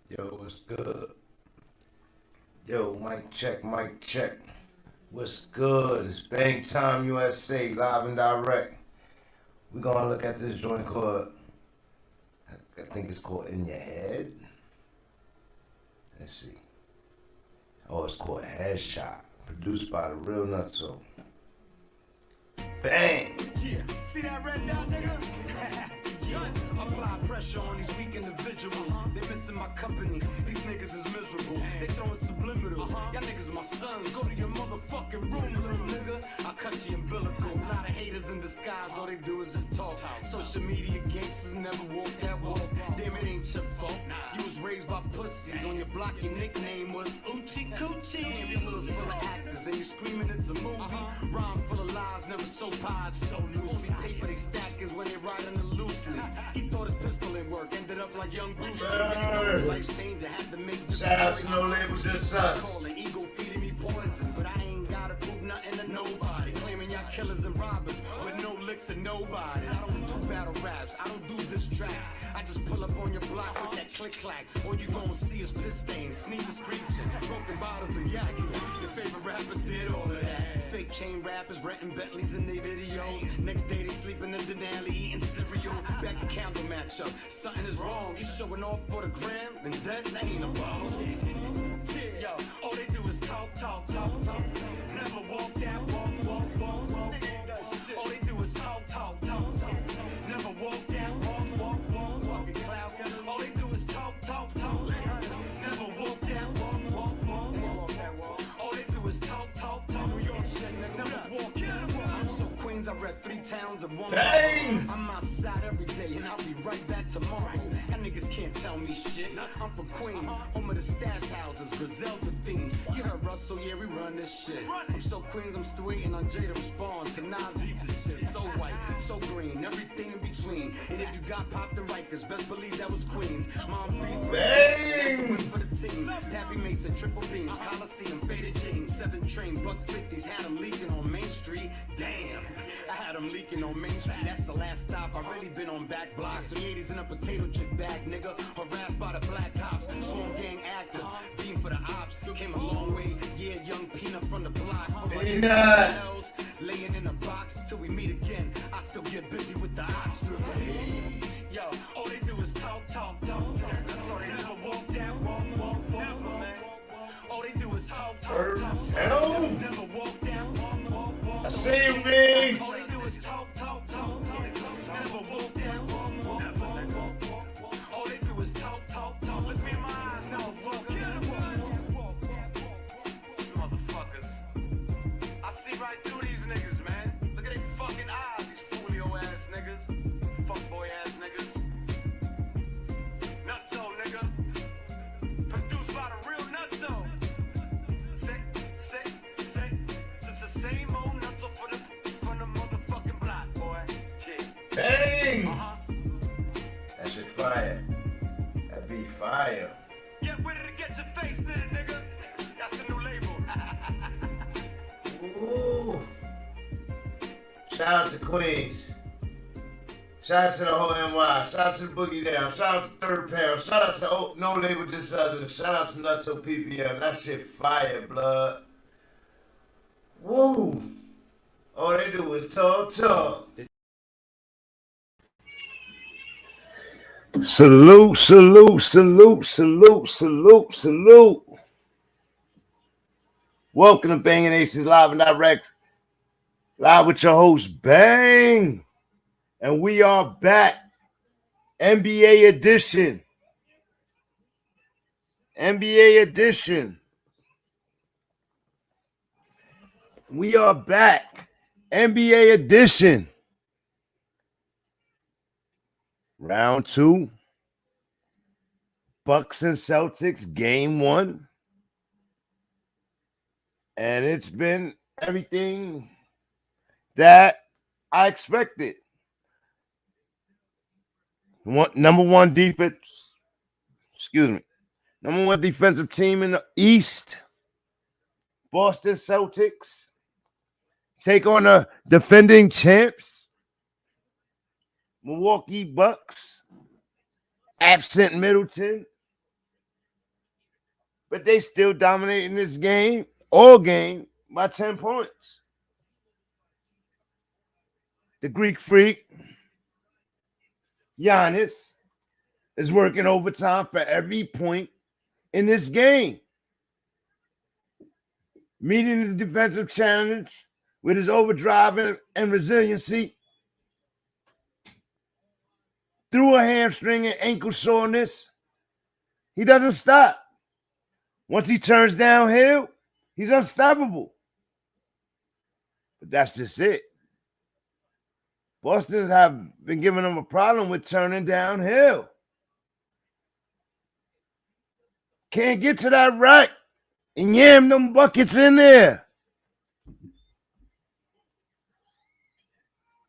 Yo, what's good? Yo, mic check, mic check. What's good? It's Bang Time USA, live and direct. We're gonna look at this joint called, I think it's called In Your Head. Let's see. Oh, it's called Headshot, produced by the Real Nutso. Bang! Yeah, see that red dot, nigga? Apply pressure on these weak individuals. They missing my company. These niggas is miserable. They throwing subliminals. Y'all niggas my sons. Go to your motherfucking room, little nigga. I'll cut you umbilical. A lot of haters in disguise. All they do is just talk. Social media gangsters never walk that walk. Damn, it ain't your fault. You was raised by pussies. On your block, your nickname was Oochie Coochie. Your hood full of actors and you screaming it's a movie. Rhyme full of lies, never so pied, so loose. Only paper they stack is when they riding the loose leaf. He thought his pistol ain't work, ended up like young Bruce. Life changer, had to make the Shout out to No Label, Just Us. calling ego feeding me poison, but I ain't gotta prove nothing to nobody. Claiming y'all killers and robbers with no licks and nobody. I don't do battle raps, I don't do diss tracks. I just pull up on your block with that click clack. All you gon' see is piss stains, sneezes screeching, broken bottles of yakking. Your favorite rapper did all of that. Fake chain rappers renting Bentleys in their videos. Next day they sleeping in Denali eating cereal. Back to candle matchup. Something is wrong. You showing off for the gram, and that ain't a boss. Yo, all they do is talk. Never walk that walk. All they do is talk. Never walk that walk. Walking cloud. All they do is talk. Never walk that walk. All they do is talk. New York shit, never walk. I'm so Queens, I read 3 towns in one. Bang! I'm outside every day and I'll be right back tomorrow. Y'all niggas can't tell me shit. I'm from Queens, home of the stash houses, Griselda fiends. You heard Russell, yeah, we run this shit. I'm so Queens, I'm still waiting on Jay to respond. To Nas, eat this shit. So white, so green, everything in between. And if you got popped and right, cause best believe that was Queens. Mom beat Bang! for the team. Pappy Mason, triple beams, Coliseum, faded jeans, 7 train, buck 50s, had them leaking on Main Street. Damn, I had them leaking on Main Street. That's the last stop. I really been on back blocks. The 80s in a potato chip bag, nigga. Harassed by the black cops. Swarm gang actors. Being for the ops. Came a long way. Yeah, young Peanut from the block. Peanut. Laying in a box till we meet again. I still get busy with the ops. Yo, all they do is talk. That's all they never walk that walk. All they do is talk. Hell. Never walk that walk. I see you, Biggs. All they do is talk. Never walk that walk. All they do is talk. Look me in my eyes, never walk that walk. These motherfuckers. I see right through these niggas, man. Look at their fucking eyes, these folio ass niggas. Fuckboy ass niggas. Nutso, nigga. Produced by the Real Nutso. Say. It's the same old Nutso from the motherfucking block, boy. Yeah. Bang! That shit fire. That beat fire. Get ready to get your face lit, nigga. That's the new label. Ooh. Shout out to Queens. Shout out to the whole NY. Shout out to the Boogie Down. Shout out to Third Pound. Shout out to No Label Just Us. Shout out to Nutso PPM. That shit fire, blood. Woo. All they do is talk. Salute. Welcome to BANGnACES live and direct. Live with your host, Bang. And we are back. NBA edition. We are back. NBA edition. Round 2. Bucks and Celtics, game 1. And it's been everything that I expected. Number one defensive team in the East. Boston Celtics take on the defending champs, Milwaukee Bucks. Absent Middleton. but they still dominating this game, all game, by 10 points. The Greek Freak, Giannis, is working overtime for every point in this game. Meeting the defensive challenge with his overdrive and resiliency. Through a hamstring and ankle soreness, he doesn't stop. Once he turns downhill, he's unstoppable. But that's just it. Boston have been giving him a problem with turning downhill. Can't get to that rack and yam them buckets in there.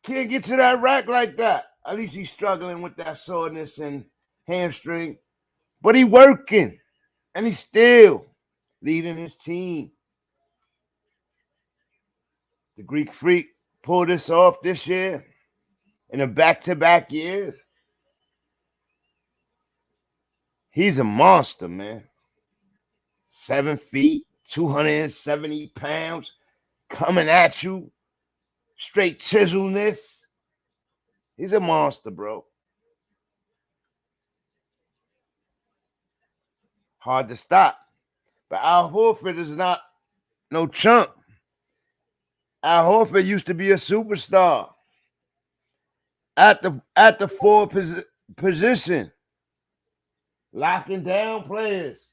Can't get to that rack like that. At least he's struggling with that soreness and hamstring. But he's working. And he's still leading his team. The Greek Freak pulled this off this year in a back-to-back years. He's a monster, man. 7 feet, 270 pounds, coming at you. Straight chiselness. He's a monster, bro. Hard to stop. But Al Horford is not no chump. Al Horford used to be a superstar at the forward position, locking down players.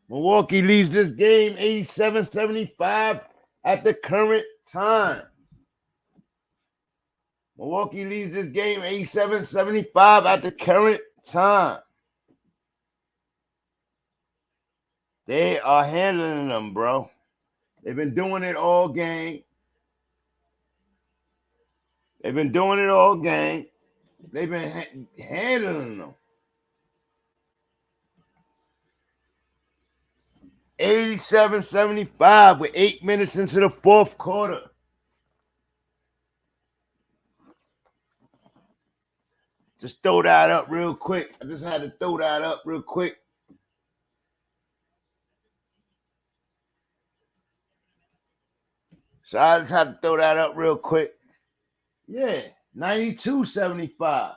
Milwaukee leads this game 87-75 at the current time. Milwaukee leads this game 87-75 at the current time. They are handling them, bro. They've been doing it all game. They've been handling them. 87-75 with 8 minutes into the fourth quarter. Just throw that up real quick. I just had to throw that up real quick. So I just had to throw that up real quick. Yeah, 92-75.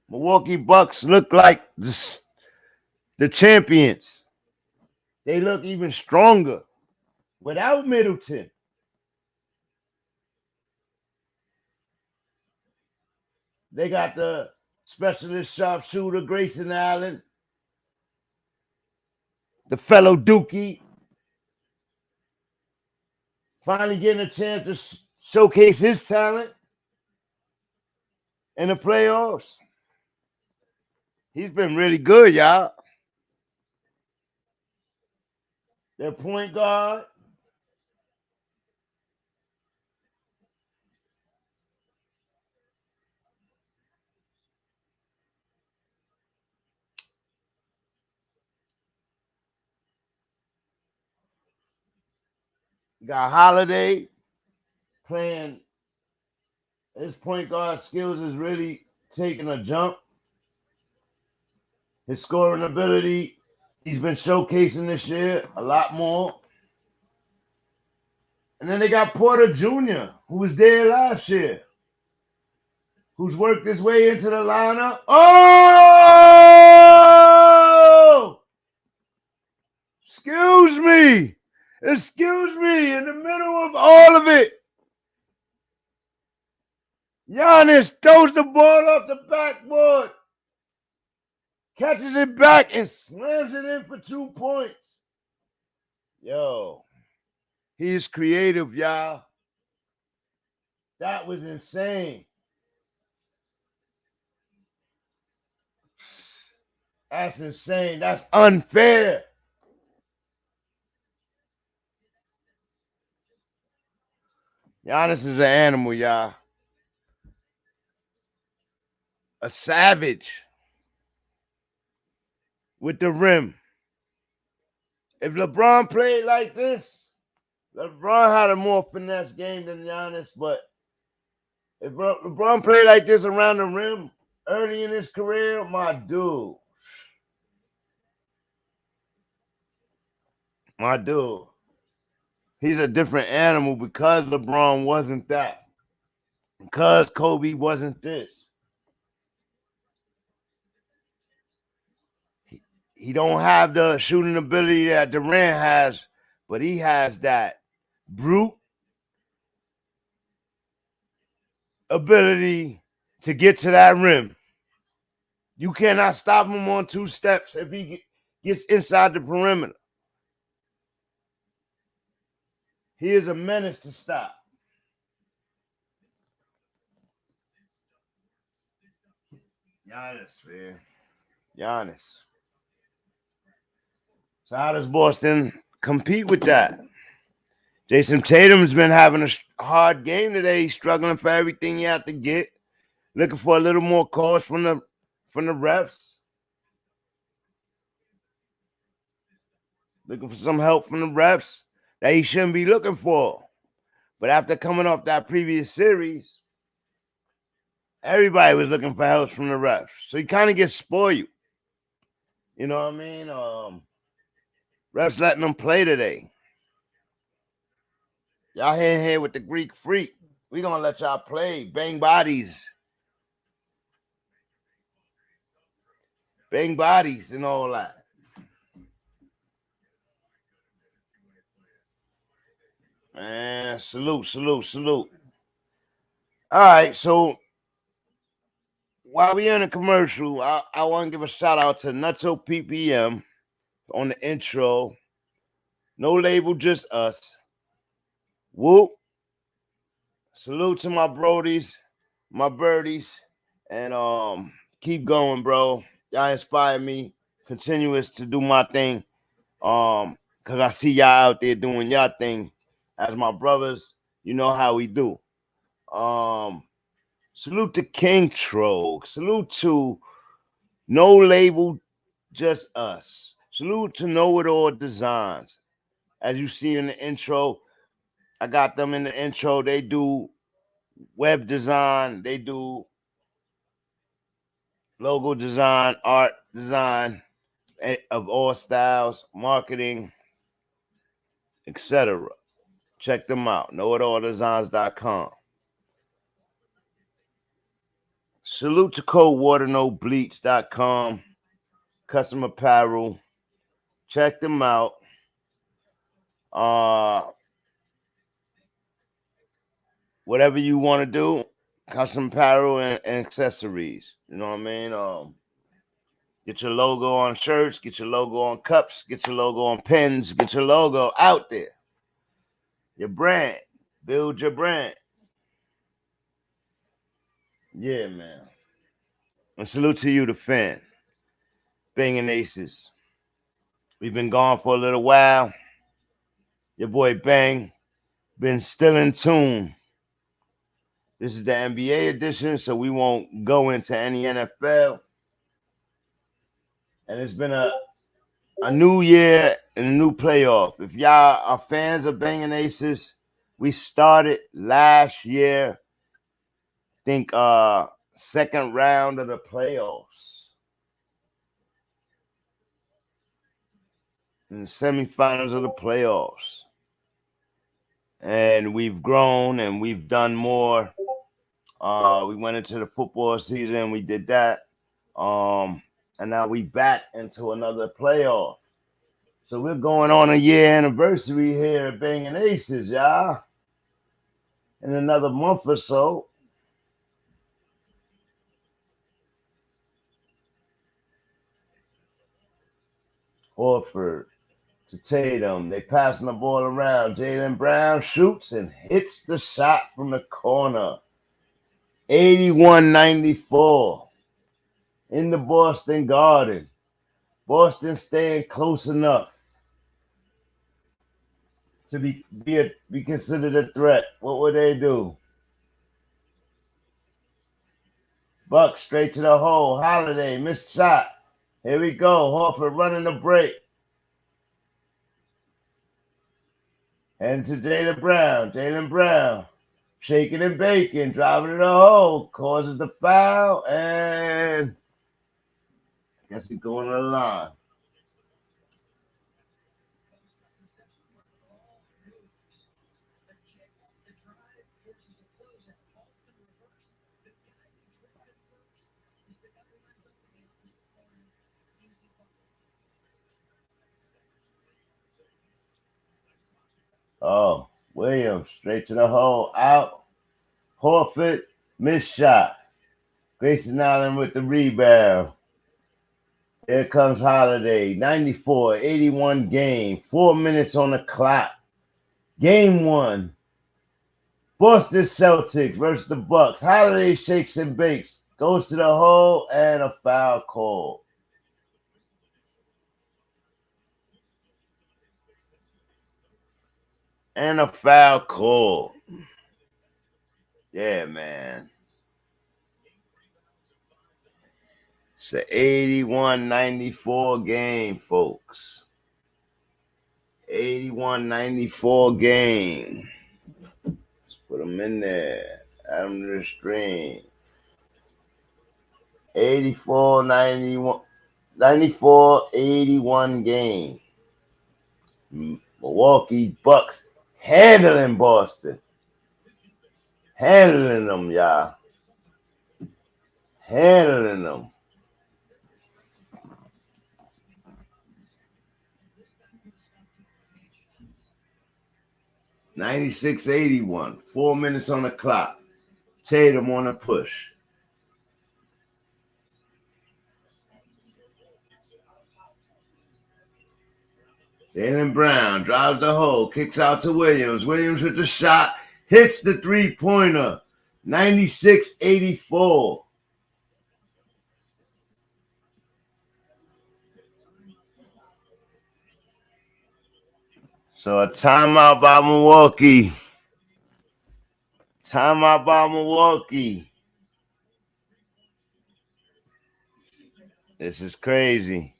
Milwaukee Bucks look like the champions. They look even stronger without Middleton. They got the specialist sharpshooter, Grayson Allen, the fellow Dookie, finally getting a chance to showcase his talent in the playoffs. He's been really good, y'all. Their point guard, got Holiday playing. His point guard skills is really taking a jump. His scoring ability, he's been showcasing this year a lot more. And then they got Porter Jr., who was there last year, who's worked his way into the lineup. Oh! Excuse me, in the middle of all of it, Giannis throws the ball off the backboard, catches it back, and slams it in for 2 points. Yo, he is creative, y'all. That was insane. That's insane. That's unfair. Giannis is an animal, y'all. A savage with the rim. If LeBron played like this, LeBron had a more finesse game than Giannis, but If LeBron played like this around the rim early in his career, my dude. He's a different animal because LeBron wasn't that. Because Kobe wasn't this. He don't have the shooting ability that Durant has, but he has that brute ability to get to that rim. You cannot stop him on 2 steps if he gets inside the perimeter. He is a menace to stop. Giannis, man. Giannis. So how does Boston compete with that? Jason Tatum's been having a hard game today. He's struggling for everything he had to get. Looking for a little more calls from the refs. Looking for some help from the refs that he shouldn't be looking for. But after coming off that previous series, everybody was looking for help from the refs. So he kind of gets spoiled. You know what I mean? Refs letting them play today. Y'all here with the Greek Freak. We gonna let y'all play. Bang bodies. Bang bodies and all that. Man, salute. All right, so while we in a commercial, I want to give a shout out to Nutso PPM on the intro. No label, just us. Whoop. Salute to my brodies, my birdies, and keep going, bro. Y'all inspire me continuous to do my thing. Cause I see y'all out there doing y'all thing. As my brothers, you know how we do. Salute to King Troll. Salute to No Label, Just Us. Salute to Know It All Designs. As you see in the intro, I got them in the intro. They do web design. They do logo design, art design of all styles, marketing, etc. Check them out. KnowItAllDesigns.com. Salute to ColdWaterNoBleach.com. Custom apparel. Check them out. Whatever you want to do, custom apparel and accessories. You know what I mean? Get your logo on shirts, get your logo on cups, get your logo on pens, get your logo out there. Your brand. Build your brand. Yeah, man. And salute to you, the fan. BANGnACES. We've been gone for a little while. Your boy Bang been still in tune. This is the NBA edition, so we won't go into any NFL. And it's been a new year and a new playoff. If y'all are fans of BANGnACES, we started last year, I think second round of the playoffs. In the semifinals of the playoffs. And we've grown and we've done more. We went into the football season, we did that. And now we back into another playoff. So we're going on a year anniversary here at BANGnACES, y'all. In another month or so. Horford to Tatum. They passing the ball around. Jaylen Brown shoots and hits the shot from the corner. 81-94 in the Boston Garden. Boston staying close enough to be considered a threat. What would they do? Buck straight to the hole. Holiday missed shot. Here we go. Horford running the break. And to Jaylen Brown. Jaylen Brown shaking and baking, driving to the hole, causes the foul, and I guess he's going to the line. Oh, Williams straight to the hole, out. Horford, missed shot. Grayson Allen with the rebound. Here comes Holiday, 94-81 game, 4 minutes on the clock. Game 1. Boston Celtics versus the Bucks. Holiday shakes and bakes, goes to the hole, and a foul call. And a foul call. Yeah, man. It's an 81-94 game, folks. 81-94 game. Let's put them in there. Add them to the stream. 94-81 game. Milwaukee Bucks handling Boston. Handling them, y'all. Handling them. $96-81. 4 minutes on the clock. Tatum on a push. Jaylen Brown drives the hole, kicks out to Williams. Williams with the shot, hits the three-pointer. 96-84. So a timeout by Milwaukee. Timeout by Milwaukee. This is crazy.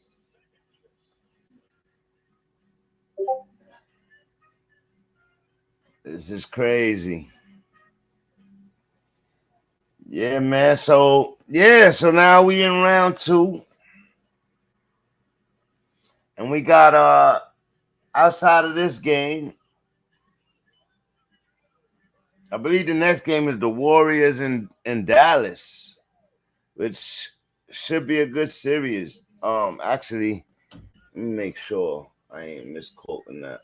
This is crazy. Yeah, man. So now we in round 2. And we got outside of this game, I believe the next game is the Warriors in Dallas, which should be a good series. Actually, let me make sure I ain't misquoting that.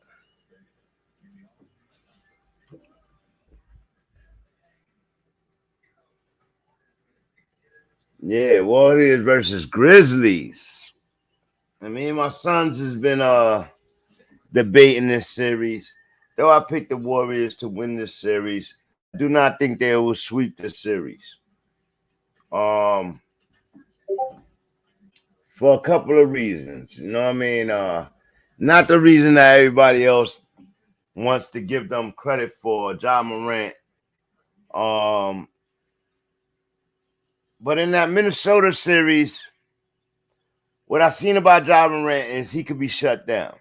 Yeah, Warriors versus Grizzlies. And me and my sons has been debating this series. Though I picked the Warriors to win this series, I do not think they will sweep the series. For a couple of reasons. You know what I mean? Not the reason that everybody else wants to give them credit for, Ja Morant. But in that Minnesota series, what I've seen about Ja Morant is he could be shut down.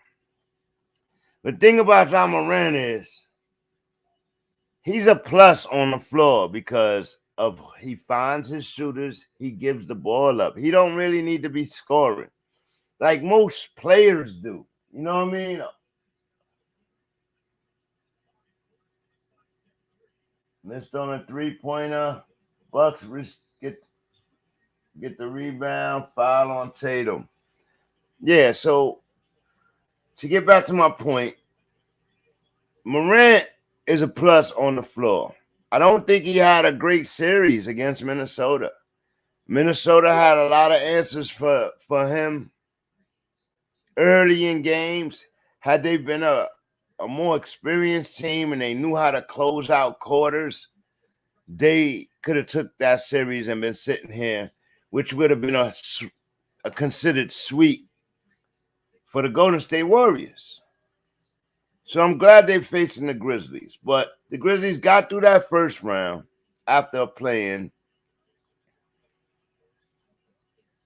The thing about Ja Morant is he's a plus on the floor because of he finds his shooters, he gives the ball up. He don't really need to be scoring like most players do. You know what I mean? Missed on a three-pointer. Bucks get the rebound, foul on Tatum. Yeah, so to get back to my point, Morant is a plus on the floor. I don't think he had a great series against Minnesota. Minnesota had a lot of answers for him early in games. Had they been a more experienced team and they knew how to close out quarters, they could have took that series and been sitting here, which would have been a considered sweep for the Golden State Warriors. So I'm glad they're facing the Grizzlies. But the Grizzlies got through that first round after playing,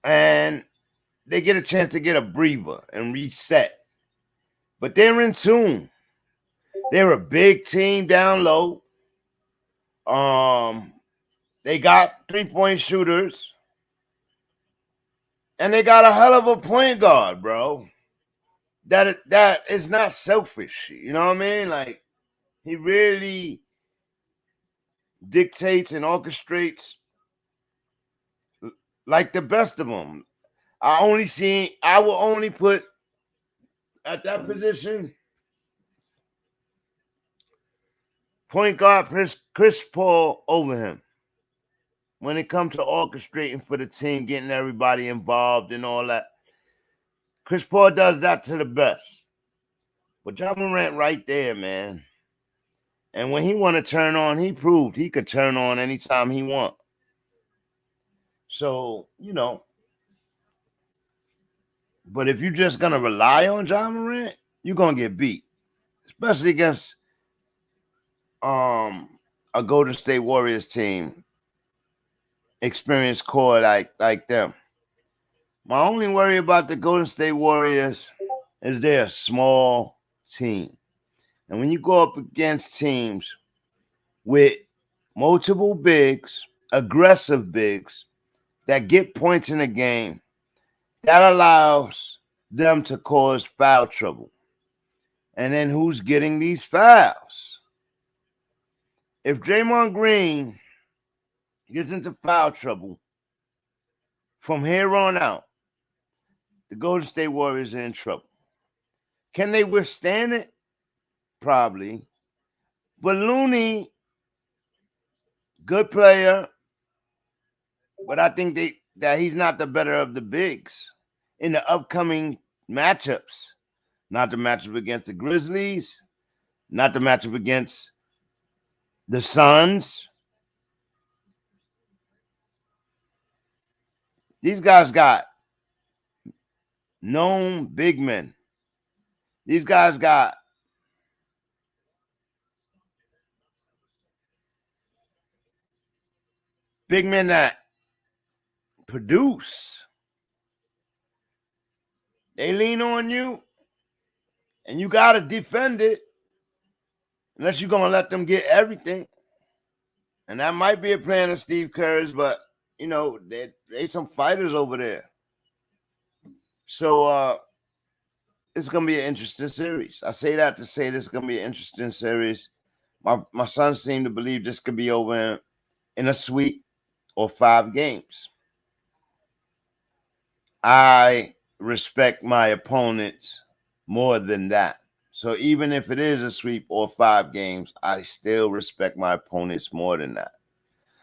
and they get a chance to get a breather and reset. But they're in tune. They're a big team down low. They got 3-point shooters. And they got a hell of a point guard, bro. That is not selfish. You know what I mean? Like, he really dictates and orchestrates like the best of them. I will only put at that position point guard Chris Paul over him when it comes to orchestrating for the team, getting everybody involved and all that. Chris Paul does that to the best. But Ja Morant right there, man. And when he want to turn on, he proved he could turn on anytime he want. So, you know. But if you're just going to rely on Ja Morant, you're going to get beat. Especially against a Golden State Warriors team, experienced core like them. My only worry about the Golden State Warriors is they're a small team. And when you go up against teams with multiple bigs, aggressive bigs, that get points in the game, that allows them to cause foul trouble. And then who's getting these fouls? If Draymond Green gets into foul trouble from here on out, the Golden State Warriors are in trouble. Can they withstand it? Probably. But Looney, good player, but I think that he's not the better of the bigs in the upcoming matchups. Not the matchup against the Grizzlies, not the matchup against the Suns. These guys got known big men. These guys got big men that produce. They lean on you, and you got to defend it unless you're going to let them get everything. And that might be a plan of Steve Kerr's, but, you know, they some fighters over there. So it's going to be an interesting series. I say that to say this is going to be an interesting series. My son seemed to believe this could be over in a sweep or 5 games. I respect my opponents more than that. So even if it is a sweep or 5 games, I still respect my opponents more than that.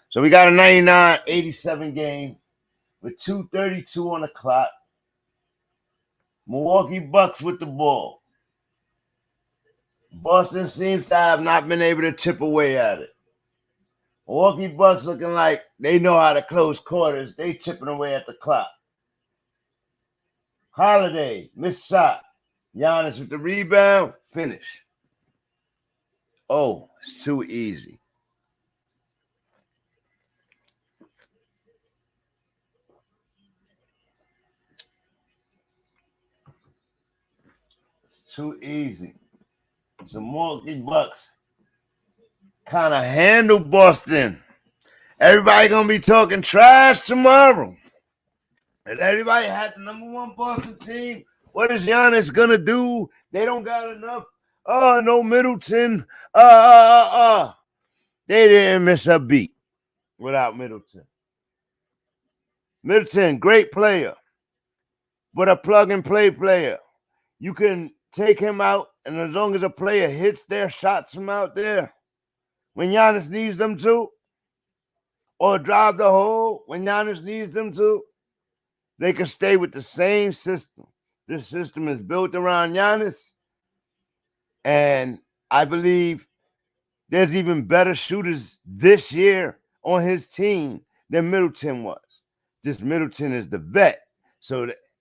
So we got a 99-87 game with 2:32 on the clock. Milwaukee Bucks with the ball. Boston seems to have not been able to chip away at it. Milwaukee Bucks looking like they know how to close quarters. They chipping away at the clock. Holiday, missed shot. Giannis with the rebound, finish. Oh, it's too easy. It's too easy. The Milwaukee Bucks kind of handle Boston. Everybody gonna be talking trash tomorrow. And everybody had the number 1 Boston team. What is Giannis gonna do? They don't got enough. Oh, no Middleton. They didn't miss a beat without Middleton. Middleton, great player, but a plug-and-play player. You can take him out, and as long as a player hits their shots from out there, when Giannis needs them to, or drive the hole when Giannis needs them to, they can stay with the same system. This system is built around Giannis, and I believe there's even better shooters this year on his team than Middleton was. Just Middleton is the vet,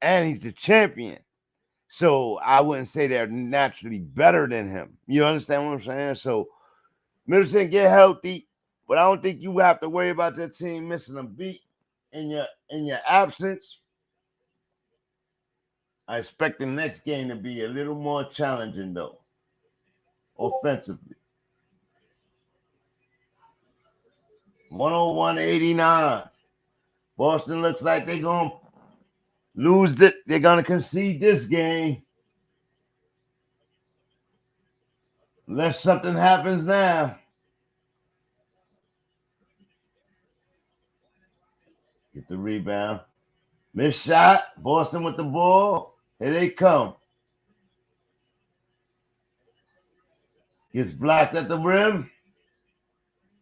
and he's the champion. So I wouldn't say they're naturally better than him. You understand what I'm saying? So Middleton get healthy, but I don't think you have to worry about your team missing a beat in your absence. I expect the next game to be a little more challenging, though, offensively. 101-89. Boston looks like they're going to lose. They're going to concede this game. Unless something happens now. Get the rebound. Missed shot. Boston with the ball. Here they come. Gets blocked at the rim.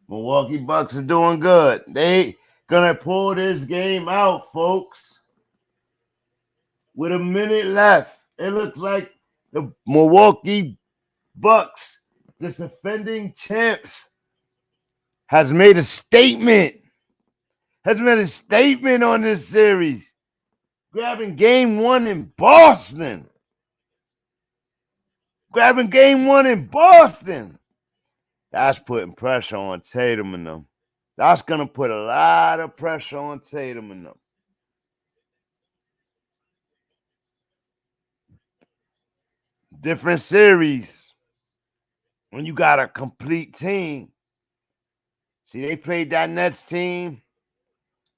Milwaukee Bucks are doing good. They gonna pull this game out, folks. With a minute left, it looks like the Milwaukee Bucks, the defending champs, has made a statement. Has made a statement on this series. Grabbing game one in Boston. Grabbing game one in Boston. That's putting pressure on Tatum and them. That's going to put a lot of pressure on Tatum and them. Different series. When you got a complete team. See, they played that Nets team,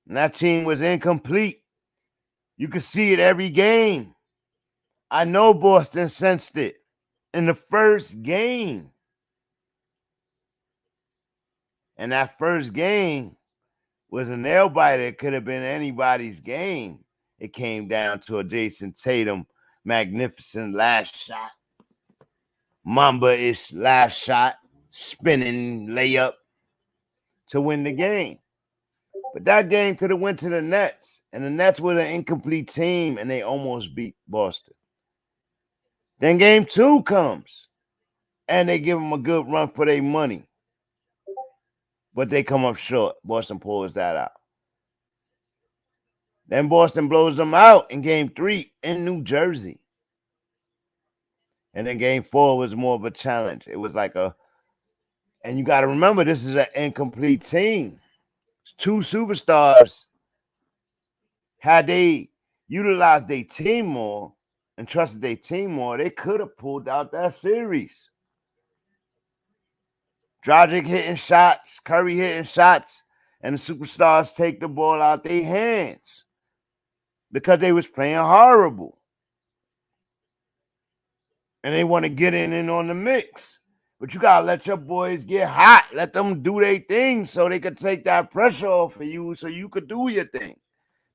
and that team was incomplete. You could see it every game. I know Boston sensed it in the first game. And that first game was a nail biter. It could have been anybody's game. It came down to a Jason Tatum magnificent last shot. Mamba-ish last shot, spinning layup to win the game. But that game could have went to the Nets, and the Nets were an incomplete team, and they almost beat Boston. Then game two comes, and they give them a good run for their money. But they come up short. Boston pulls that out. Then Boston blows them out in game three in New Jersey. And then game four was more of a challenge. It was like and you got to remember, this is an incomplete team. Two superstars. Had they utilized their team more and trusted their team more, they could have pulled out that series. Dragic hitting shots, Curry hitting shots, and the superstars take the ball out their hands because they was playing horrible. And they want to get in on the mix. But you got to let your boys get hot. Let them do their thing so they could take that pressure off of you so you could do your thing.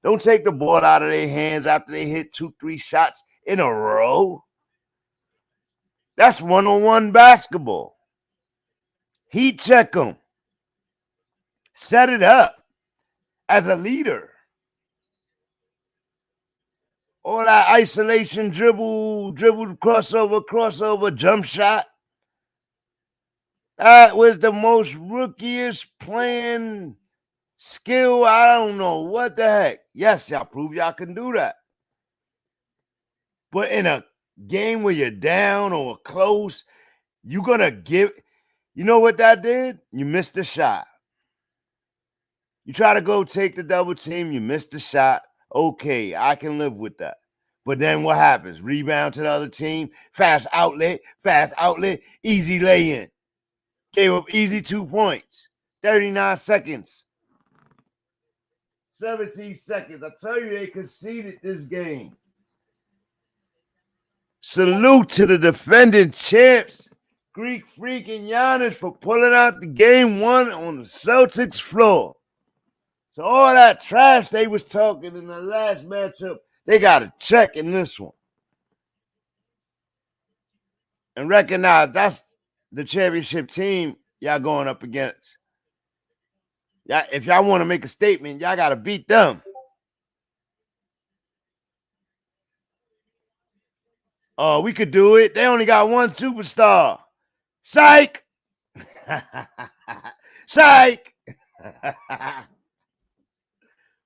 Don't take the ball out of their hands after they hit 2-3 shots in a row. That's one-on-one basketball. Heat check them. Set it up as a leader. All that isolation, dribble, crossover, jump shot. That was the most rookiest playing skill. I don't know what the heck. Yes, y'all prove y'all can do that. But in a game where you're down or close, you're going to give. You know what that did? You missed the shot. You try to go take the double team, you missed the shot. Okay, I can live with that. But then what happens? Rebound to the other team, fast outlet, easy lay-in. Gave up easy 2 points. 39 seconds. 17 seconds. I tell you, they conceded this game. Salute to the defending champs, Greek Freak and Giannis, for pulling out the game one on the Celtics floor. So all that trash they was talking in the last matchup, they got to check in this one. And recognize that's the championship team y'all going up against. Y'all, if y'all want to make a statement, y'all got to beat them. Oh, we could do it. They only got one superstar. Psych! Psych!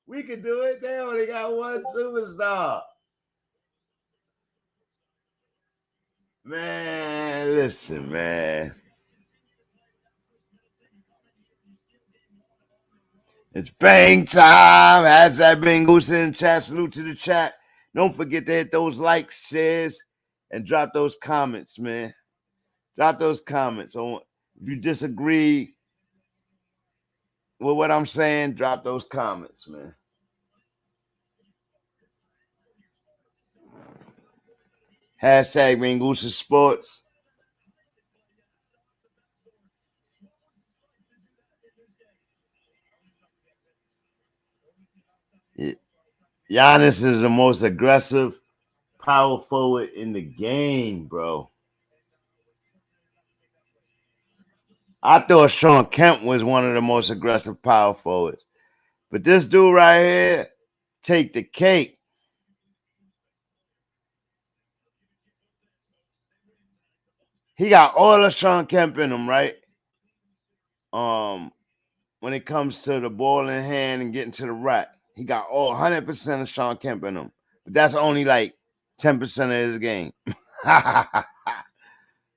We could do it. They only got one superstar. Man, listen, man. It's bang time. Hashtag BANGnACES in the chat. Salute to the chat. Don't forget to hit those likes, shares, and drop those comments, man. Drop those comments. If you disagree with what I'm saying, drop those comments, man. Hashtag BANGnACES Sports. Giannis is the most aggressive power forward in the game, bro. I thought Shawn Kemp was one of the most aggressive power forwards. But this dude right here, take the cake. He got all of Shawn Kemp in him, right? When it comes to the ball in hand and getting to the rack, he got all 100% of Shawn Kemp in him. But that's only like 10% of his game.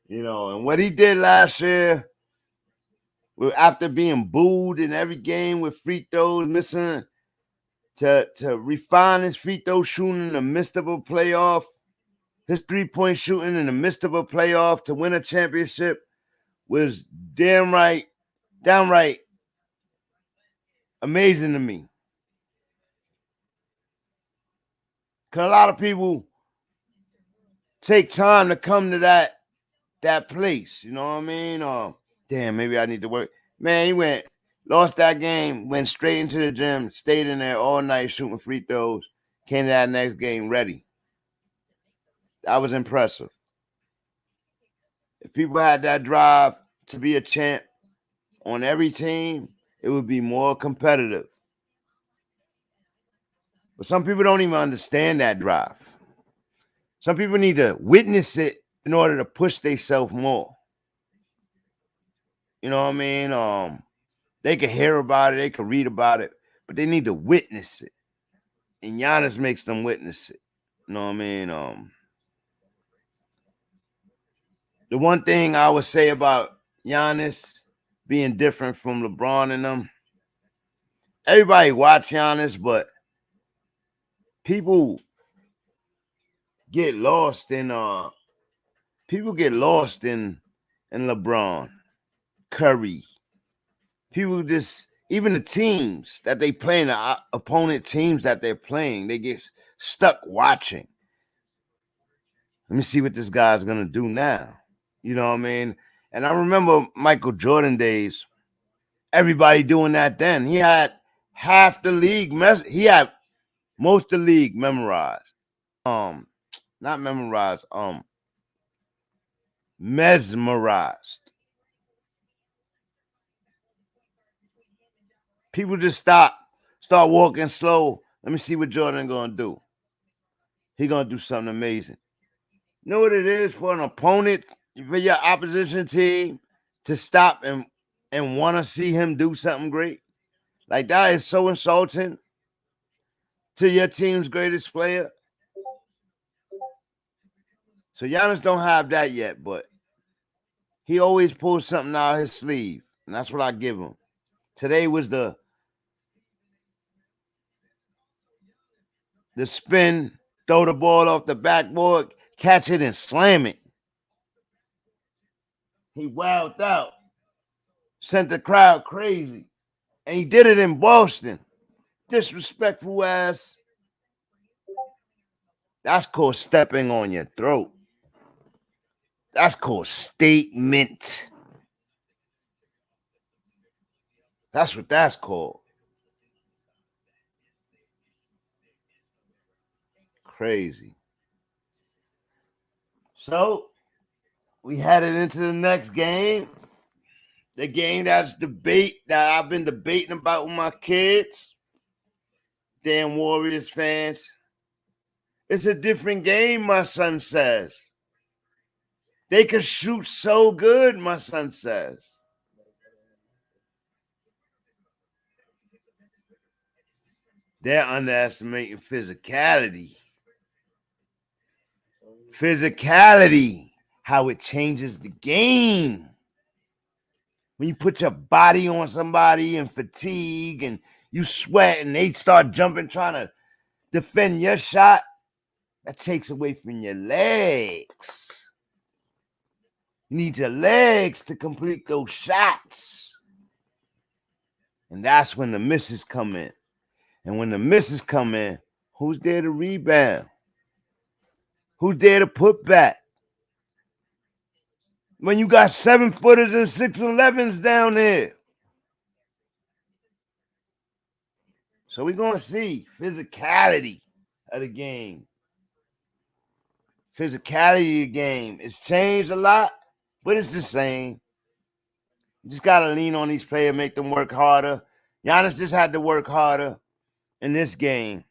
And what he did last year, after being booed in every game with free throws, missing to refine his free throw shooting in the midst of a playoff, his 3-point shooting in the midst of a playoff to win a championship was downright amazing to me. Because a lot of people take time to come to that place. You know what I mean? Damn, maybe I need to work. Man, he lost that game, went straight into the gym, stayed in there all night shooting free throws, came to that next game ready. That was impressive. If people had that drive to be a champ on every team, it would be more competitive. But some people don't even understand that drive. Some people need to witness it in order to push themselves more. You know what I mean? They can hear about it, they can read about it, but they need to witness it. And Giannis makes them witness it. You know what I mean? The one thing I would say about Giannis being different from LeBron and them, everybody watch Giannis, but people get lost in LeBron, Curry. People just, even the teams that they play, the opponent teams that they're playing, they get stuck watching. Let me see what this guy's gonna do now. You know what I mean? And I remember Michael Jordan days, everybody doing that then. He had half the league, he had most of the league memorized. Not memorized, mesmerized. People just start walking slow. Let me see what Jordan gonna do. He gonna do something amazing. You know what it is for an opponent, for your opposition team to stop and want to see him do something great? Like, that is so insulting to your team's greatest player. So Giannis don't have that yet, but he always pulls something out of his sleeve, and that's what I give him. Today was the spin, throw the ball off the backboard, catch it, and slam it. He wowed out, sent the crowd crazy, and he did it in Boston. Disrespectful ass. That's called stepping on your throat. That's called statement. That's what that's called. Crazy. So we headed into the next game. The game that I've been debating about with my kids. Damn Warriors fans. It's a different game, my son says. They can shoot so good, my son says. They're underestimating physicality. Physicality, how it changes the game. When you put your body on somebody and fatigue and you sweat and they start jumping trying to defend your shot, that takes away from your legs. You need your legs to complete those shots. And that's when the misses come in. And when the misses come in, who's there to rebound? Who's there to put back? When you got 7-footers and 6'11s down there. So we're going to see physicality of the game. Physicality of the game. It's changed a lot, but it's the same. You just got to lean on these players, make them work harder. Giannis just had to work harder in this game.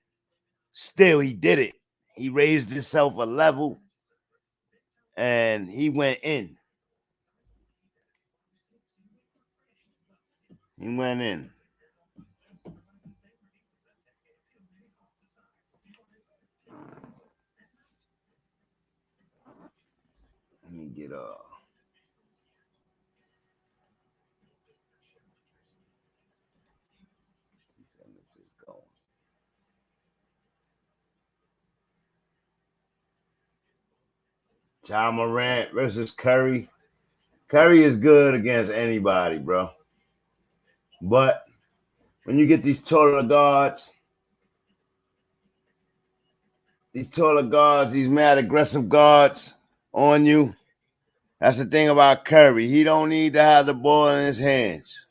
Still, he did it. He raised himself a level, and he went in. He went in. Let me get Ja Morant versus Curry. Curry is good against anybody, bro. But when you get these taller guards, these mad aggressive guards on you, that's the thing about Curry. He don't need to have the ball in his hands.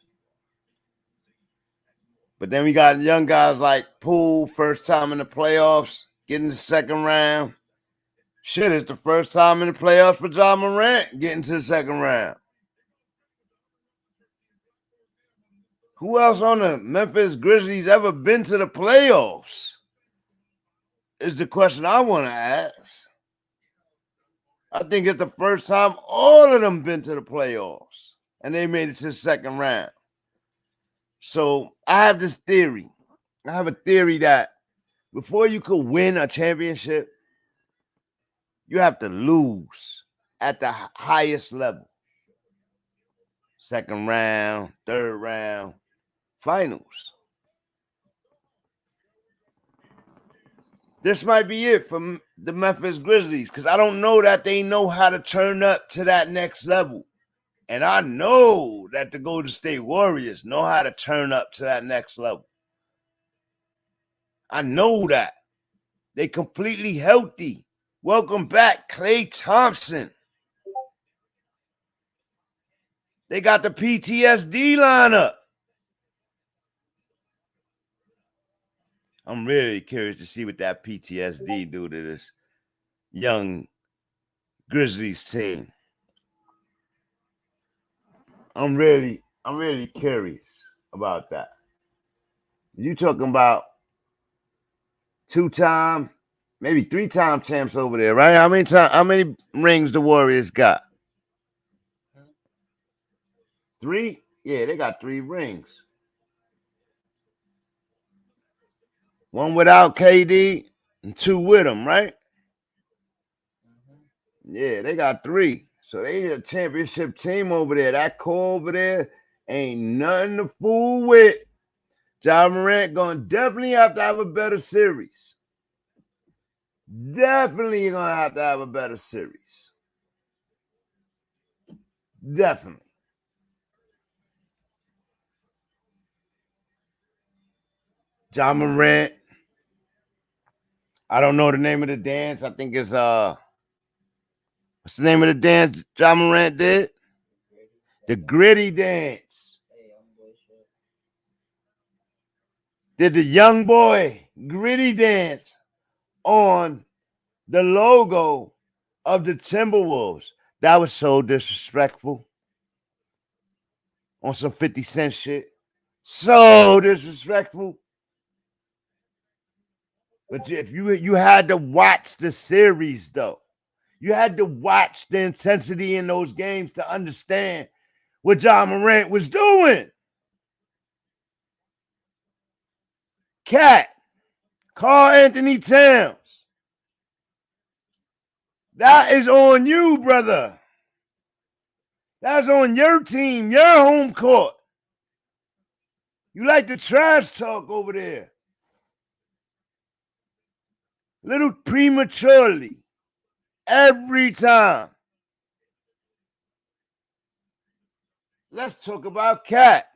But then we got young guys like Poole, first time in the playoffs, getting the second round. Shit, it's the first time in the playoffs for Ja Morant getting to the second round. Who else on the Memphis Grizzlies ever been to the playoffs? Is the question I want to ask. I think it's the first time all of them been to the playoffs, and they made it to the second round. So I have this theory. I have a theory that before you could win a championship, you have to lose at the highest level. Second round, third round, finals. This might be it for the Memphis Grizzlies because I don't know that they know how to turn up to that next level. And I know that the Golden State Warriors know how to turn up to that next level. I know that. They completely healthy. Welcome back, Klay Thompson. They got the PTSD lineup. I'm really curious to see what that PTSD do to this young Grizzlies team. I'm really curious about that. You talking about 2-time, maybe 3-time champs over there, right? How many rings the Warriors got? 3? Yeah, they got 3 rings. 1 without KD and 2 with him, right? Yeah, they got 3. So they a championship team over there. That core over there ain't nothing to fool with. Ja Morant gonna definitely have to have a better series. Definitely gonna have to have a better series. Definitely. Ja Morant. I don't know the name of the dance. I think it's what's the name of the dance Ja Morant did? The gritty dance. Did the young boy gritty dance on the logo of the Timberwolves. That was so disrespectful. On some 50 Cent shit. So disrespectful. But if you had to watch the series, though. You had to watch the intensity in those games to understand what Ja Morant was doing. Cat, Karl Anthony Towns. That is on you, brother. That's on your team, your home court. You like the trash talk over there. Little prematurely. Every time. Let's talk about Cat.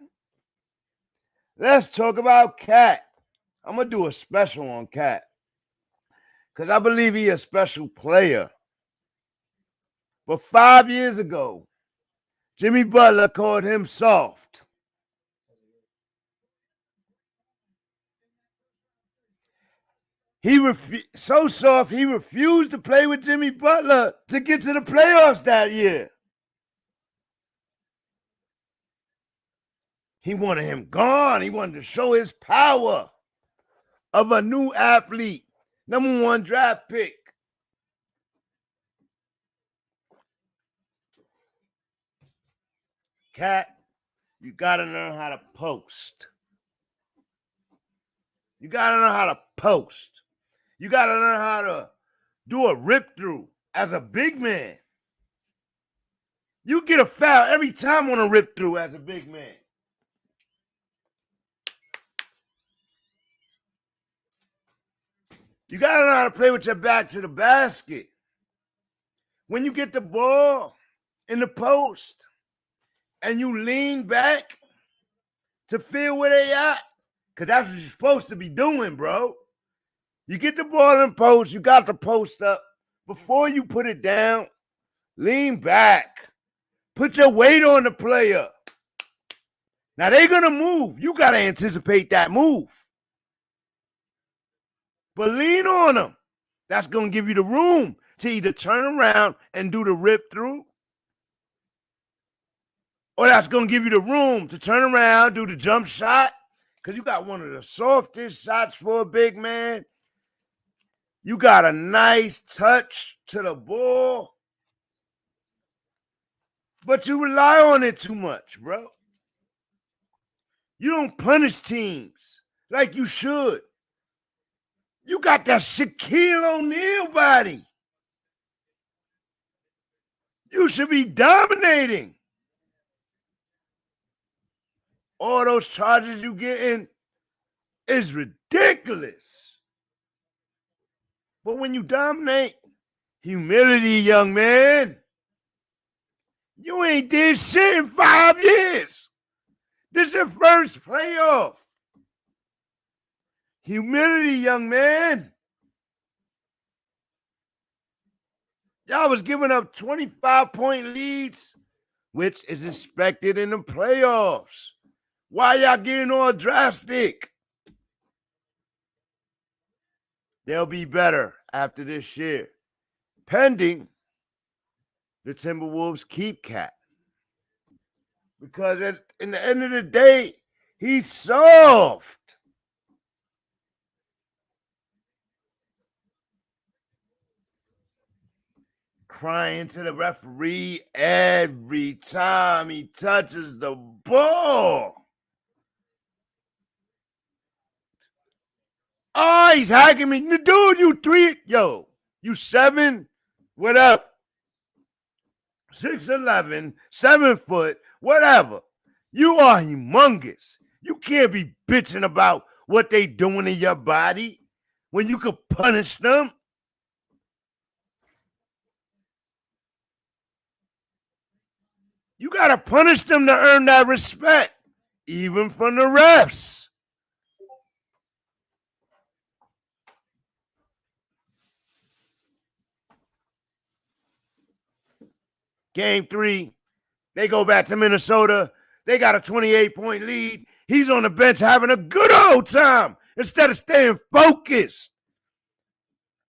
Let's talk about Cat. I'm going to do a special on Cat because I believe he's a special player. But 5 years ago, Jimmy Butler called him soft. So soft, he refused to play with Jimmy Butler to get to the playoffs that year. He wanted him gone. He wanted to show his power of a new athlete, #1 draft pick. Cat, you got to learn how to post. You got to learn how to post. You got to learn how to do a rip through as a big man. You get a foul every time on a rip through as a big man. You got to learn how to play with your back to the basket. When you get the ball in the post and you lean back to feel where they at, because that's what you're supposed to be doing, bro. You get the ball in post, you got the post up. Before you put it down, lean back. Put your weight on the player. Now they're going to move. You got to anticipate that move. But lean on them. That's going to give you the room to either turn around and do the rip through, or that's going to give you the room to turn around, do the jump shot, because you got one of the softest shots for a big man. You got a nice touch to the ball, but you rely on it too much, bro. You don't punish teams like you should. You got that Shaquille O'Neal body. You should be dominating. All those charges you getting is ridiculous. But when you dominate, humility, young man. You ain't did shit in 5 years. This is your first playoff. Humility, young man. Y'all was giving up 25-point leads, which is expected in the playoffs. Why y'all getting all drastic? They'll be better after this year, pending the Timberwolves keep Cat. Because in the end of the day, he's soft. Crying to the referee every time he touches the ball. Oh, he's hacking me. Dude, you 3. Yo, you 7? What up? 6'11", 7 foot, whatever. You are humongous. You can't be bitching about what they doing in your body when you could punish them. You got to punish them to earn that respect, even from the refs. Game 3, they go back to Minnesota. They got a 28-point lead. He's on the bench having a good old time instead of staying focused,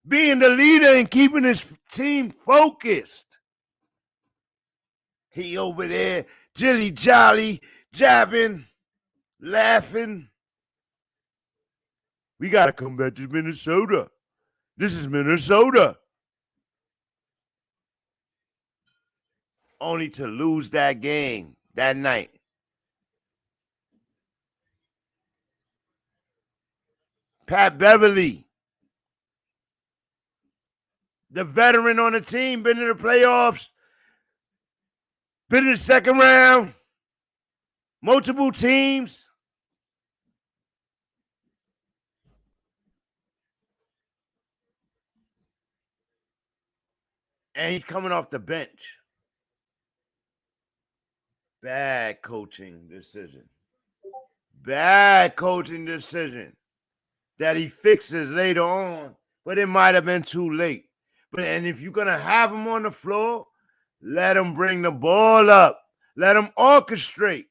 being the leader and keeping his team focused. He over there, jilly jolly, jabbing, laughing. We got to come back to Minnesota. This is Minnesota. Only to lose that game that night. Pat Beverly, the veteran on the team, been in the playoffs, been in the second round, multiple teams. And he's coming off the bench. Bad coaching decision. bad coaching decision that he fixes later on, but it might have been too late. And if you're going to have him on the floor, let him bring the ball up. Let him orchestrate.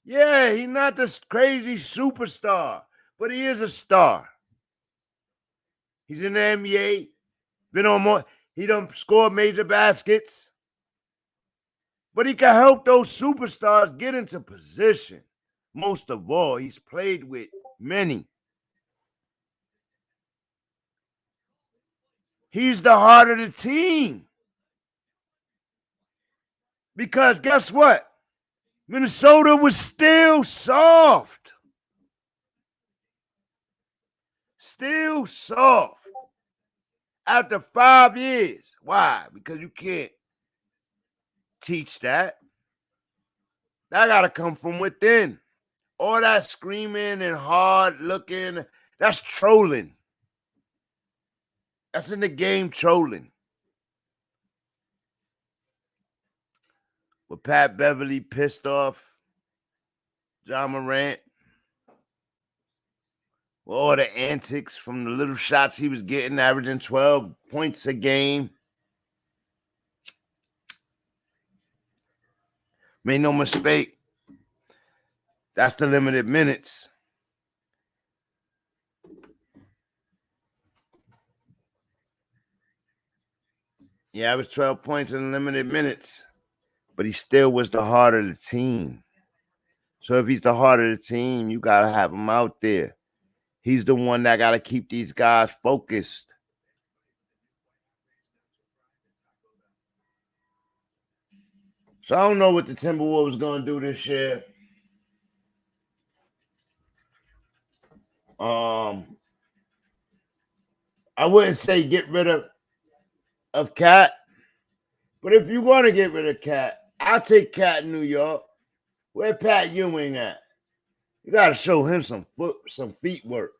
Yeah, he's not this crazy superstar, but he is a star. He's in the NBA. Been on more. He done scored major baskets. But he can help those superstars get into position. Most of all, he's played with many. He's the heart of the team. Because guess what? Minnesota was still soft. Still soft. After 5 years. Why? Because you can't teach that. That got to come from within. All that screaming and hard looking, that's trolling. That's in the game trolling. With Pat Beverly pissed off John Morant. With all the antics from the little shots he was getting, averaging 12 points a game. Made no mistake. That's the limited minutes. Yeah, it was 12 points in limited minutes. But he still was the heart of the team. So if he's the heart of the team, you got to have him out there. He's the one that got to keep these guys focused. So I don't know what the Timberwolves going to do this year. I wouldn't say get rid of Cat. But if you want to get rid of Cat, I'll take Cat in New York. Where Pat Ewing at? You got to show him some feet work.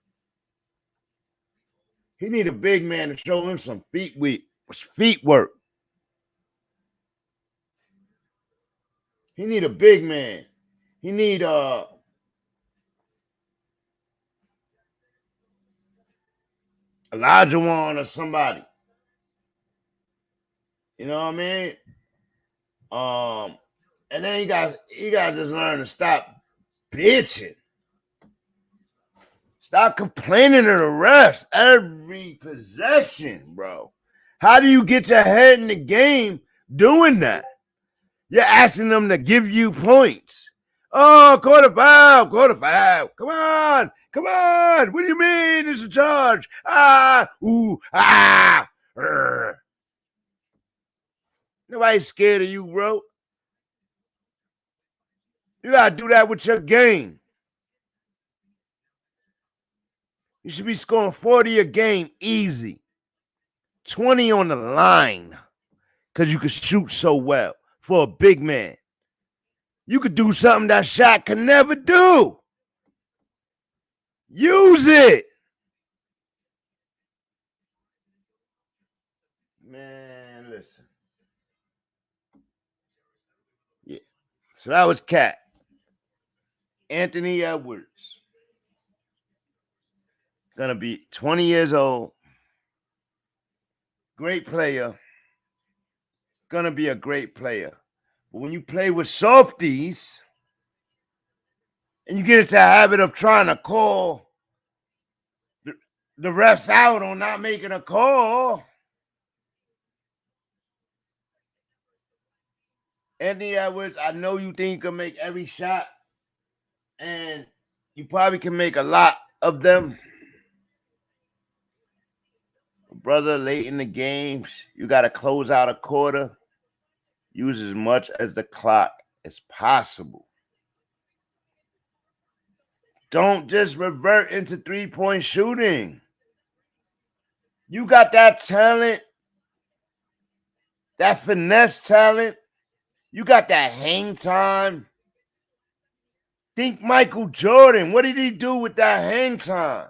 He need a big man to show him some feet work. He need a big man. He need Elijah Wan or somebody. You know what I mean? And then you got to just learn to stop bitching. Stop complaining to the refs every possession, bro. How do you get your head in the game doing that? You're asking them to give you points. Oh, quarter foul. Come on. What do you mean it's a charge? Nobody's scared of you, bro. You got to do that with your game. You should be scoring 40 a game easy. 20 on the line because you can shoot so well for a big man. You could do something that Shaq can never do. Use it. Man, listen. Yeah. So that was Cat. Anthony Edwards. Gonna be 20 years old. Great player. Gonna be a great player. But when you play with softies and you get into the habit of trying to call the refs out on not making a call, Anthony Edwards, I know you think you can make every shot, and you probably can make a lot of them. Brother, late in the games, you got to close out a quarter. Use as much as the clock as possible. Don't just revert into three-point shooting. You got that talent, that finesse talent. You got that hang time. Think Michael Jordan. What did he do with that hang time?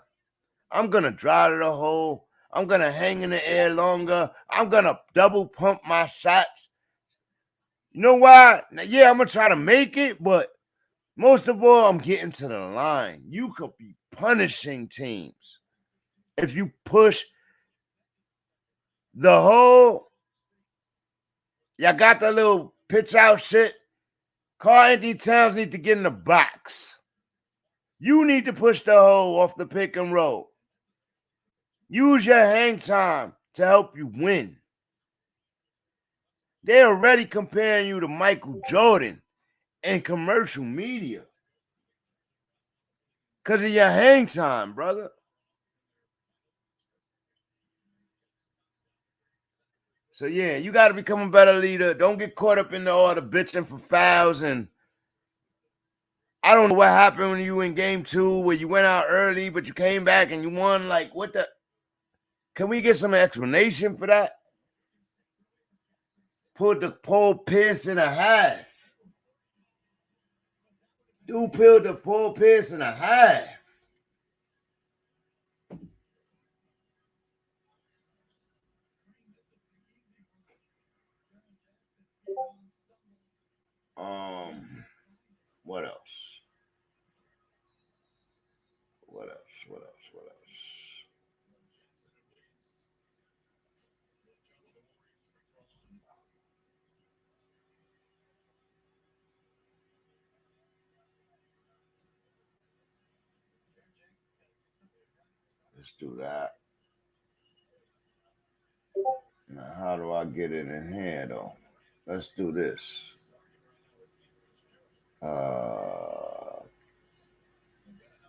I'm going to drive to the hole. I'm going to hang in the air longer. I'm going to double pump my shots. You know why? Now, yeah, I'm going to try to make it, but most of all, I'm getting to the line. You could be punishing teams if you push the whole. Y'all got that little pitch out shit. Karl-Anthony Towns need to get in the box. You need to push the hole off the pick and roll. Use your hang time to help you win. They're already comparing you to Michael Jordan in commercial media because of your hang time, brother. So, yeah, you got to become a better leader. Don't get caught up in all the bitching for fouls. And I don't know what happened when you were in game 2 where you went out early, but you came back and you won. Like, what the? Can we get some explanation for that? Put the Paul Pierce in a half. Dude peeled the Paul Pierce in a half. What else? What else? Let's do that. Now, how do I get it in here, though? Let's do this.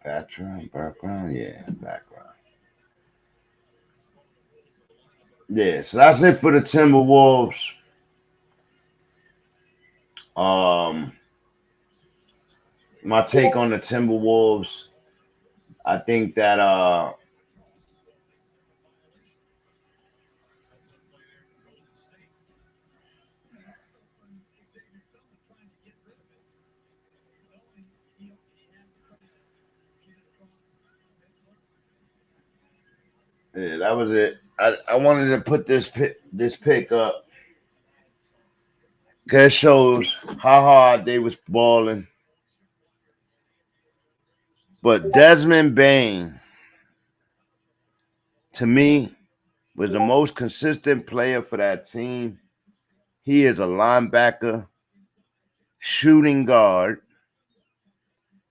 Background, yeah, background. Yeah, so that's it for the Timberwolves. My take on the Timberwolves, I think that yeah, that was it. I wanted to put this pick up because it shows how hard they was balling. But Desmond Bane, to me, was the most consistent player for that team. He is a linebacker, shooting guard,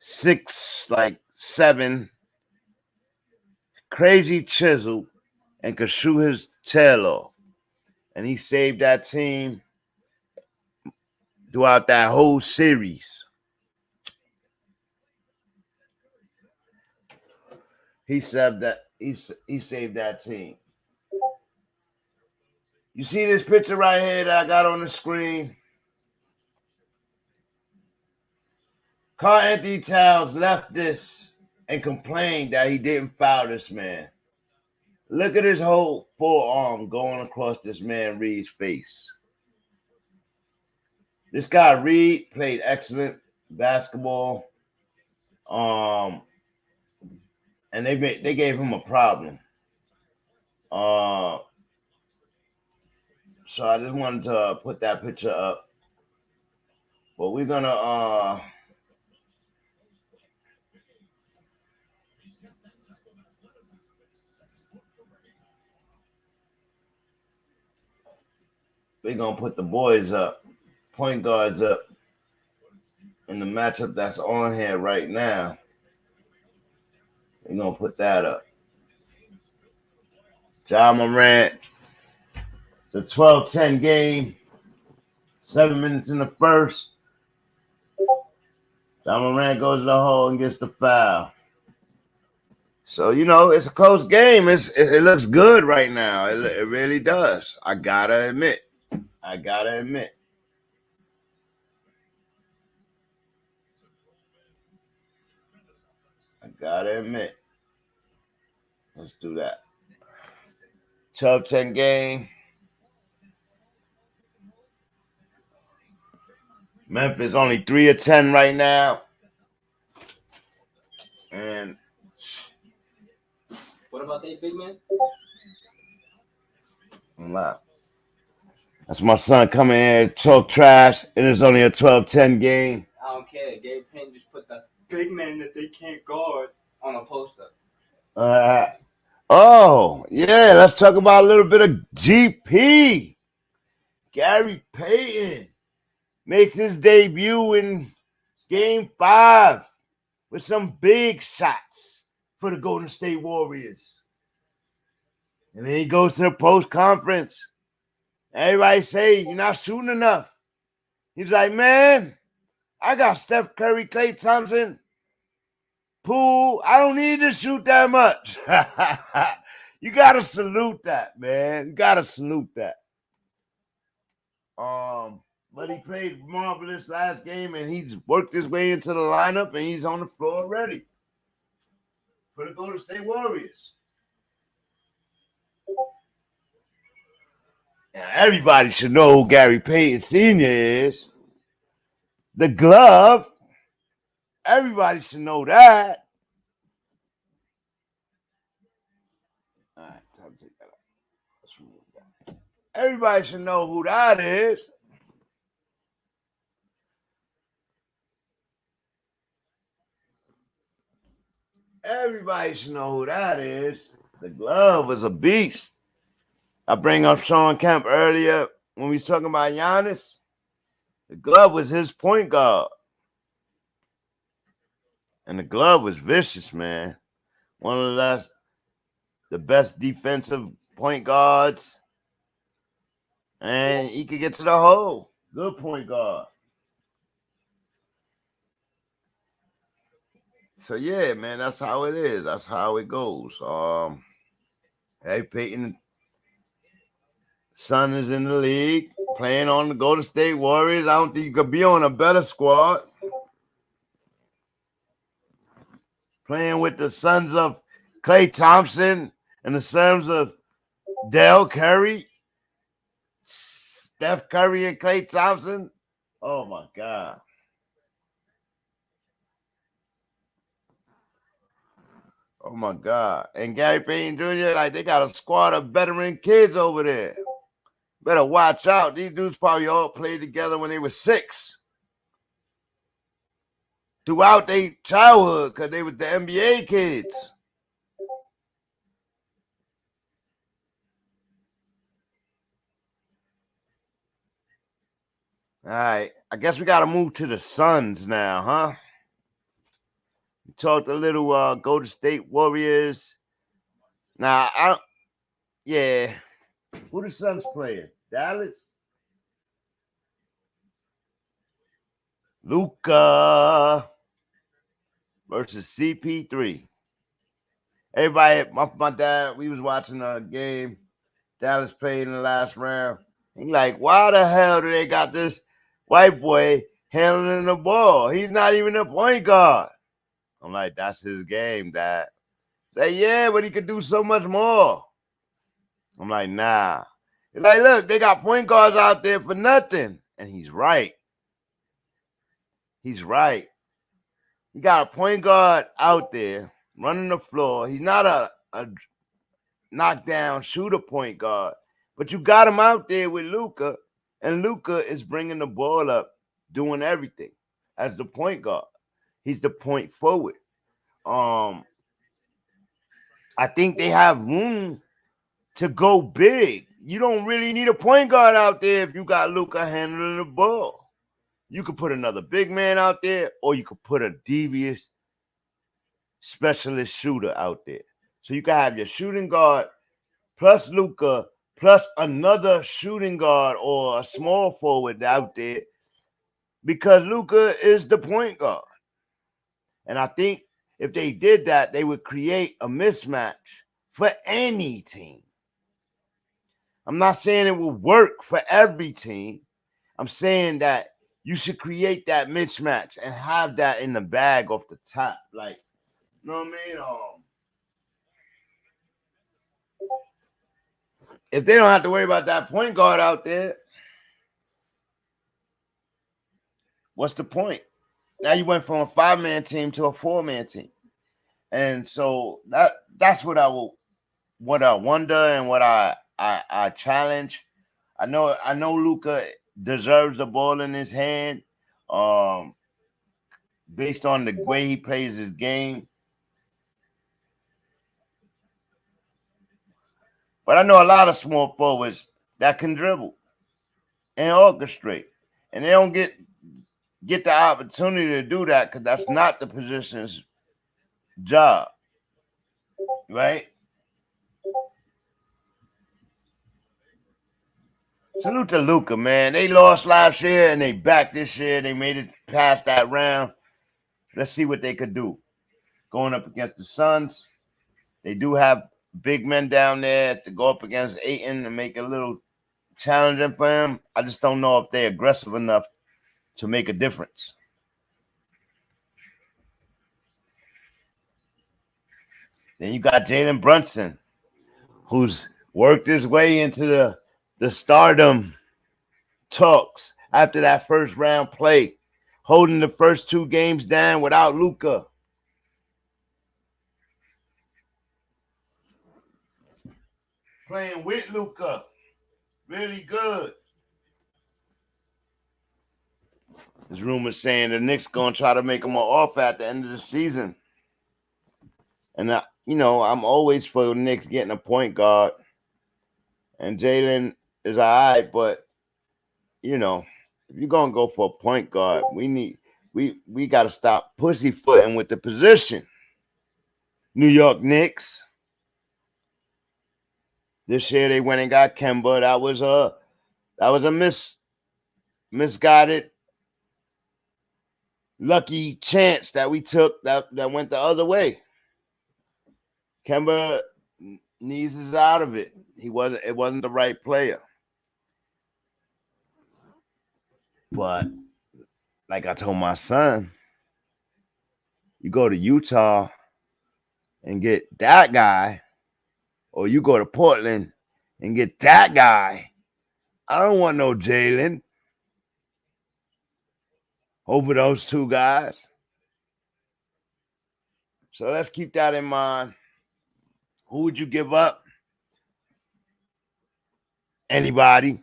6'7", crazy chisel, and could shoot his tail off. And he saved that team throughout that whole series. He saved that team. You see this picture right here that I got on the screen? Karl-Anthony Towns left this and complained that he didn't foul this man. Look at his whole forearm going across this man Reed's face. This guy Reed played excellent basketball. And they gave him a problem. So I just wanted to put that picture up. But we're gonna put the boys up, point guards up, in the matchup that's on here right now. We're gonna put that up. Ja Morant, the 12-10 game, 7 minutes in the first. Ja Morant goes to the hole and gets the foul. So, it's a close game. It looks good right now. It really does. I gotta admit. Let's do that. 12-10 game. Memphis only 3 of 10 right now. And what about they big man? I'm not. That's my son coming in, talk trash, and it's only a 12-10 game. I don't care. Gary Payton just put the big man that they can't guard on a poster. Oh, yeah, let's talk about a little bit of GP. Gary Payton makes his debut in Game 5 with some big shots for the Golden State Warriors. And then he goes to the post-conference. Everybody say, you're not shooting enough. He's like, man, I got Steph Curry, Klay Thompson, Poole. I don't need to shoot that much. You got to salute that, man. You got to salute that. But he played marvelous last game, and he's worked his way into the lineup, and he's on the floor ready for the Golden State Warriors. Now, everybody should know who Gary Payton Sr. is. The glove. Everybody should know that. All right, time to take that out. Let's remove that. Everybody should know who that is. Everybody should know who that is. The glove was a beast. I bring up Sean Kemp earlier when we was talking about Giannis. The glove was his point guard. And the glove was vicious, man. One of the best defensive point guards. And he could get to the hole. Good point guard. So, yeah, man, that's how it is. That's how it goes. Hey, Peyton, son is in the league, playing on the Golden State Warriors. I don't think you could be on a better squad. Playing with the sons of Klay Thompson and the sons of Dell Curry, Steph Curry and Klay Thompson. Oh, my God. Oh, my God. And Gary Payton Jr., like, they got a squad of veteran kids over there. Better watch out. These dudes probably all played together when they were 6. Throughout their childhood, because they were the NBA kids. All right. I guess we got to move to the Suns now, huh? We talked a little Golden State Warriors. Now, who the Suns playing? Dallas? Luka versus CP3. Everybody, my dad, we was watching a game. Dallas played in the last round. He like, why the hell do they got this white boy handling the ball? He's not even a point guard. I'm like, that's his game, Dad. Say, yeah, but he could do so much more. I'm like, nah. He's like, look, they got point guards out there for nothing. And he's right. He's right. You got a point guard out there running the floor. He's not a knockdown shooter point guard, but you got him out there with Luka, and Luka is bringing the ball up, doing everything as the point guard. He's the point forward. I think they have room to go big. You don't really need a point guard out there if you got Luka handling the ball. You could put another big man out there, or you could put a devious specialist shooter out there. So you can have your shooting guard plus Luka plus another shooting guard or a small forward out there, because Luka is the point guard. And I think if they did that, they would create a mismatch for any team. I'm not saying it will work for every team. I'm saying that you should create that mismatch and have that in the bag off the top. Like, you know what I mean? If they don't have to worry about that point guard out there, what's the point? Now you went from a 5-man team to a 4-man team. And so that's what I wonder and what I challenge I know Luka deserves the ball in his hand, um, based on the way he plays his game. But I know a lot of small forwards that can dribble and orchestrate, and they don't get the opportunity to do that because that's not the position's job, right? Salute to Luka, man. They lost last year and they back this year. They made it past that round. Let's see what they could do going up against the Suns. They do have big men down there to go up against Ayton and make it a little challenging for him. I just don't know if they're aggressive enough to make a difference. Then you got Jalen Brunson, who's worked his way into the stardom talks after that first round play, holding the first 2 games down without Luka. Playing with Luka. Really good. There's rumors saying the Knicks going to try to make him an offer at the end of the season. And, I'm always for the Knicks getting a point guard. And Jalen is all right, but, if you're going to go for a point guard, we got to stop pussyfooting with the position. New York Knicks. This year they went and got Kemba. That was a misguided, lucky chance that we took that went the other way. Kemba needs is out of it. It wasn't the right player. But like I told my son, you go to Utah and get that guy, or you go to Portland and get that guy. I don't want no Jalen over those 2 guys. So let's keep that in mind. Who would you give up? Anybody,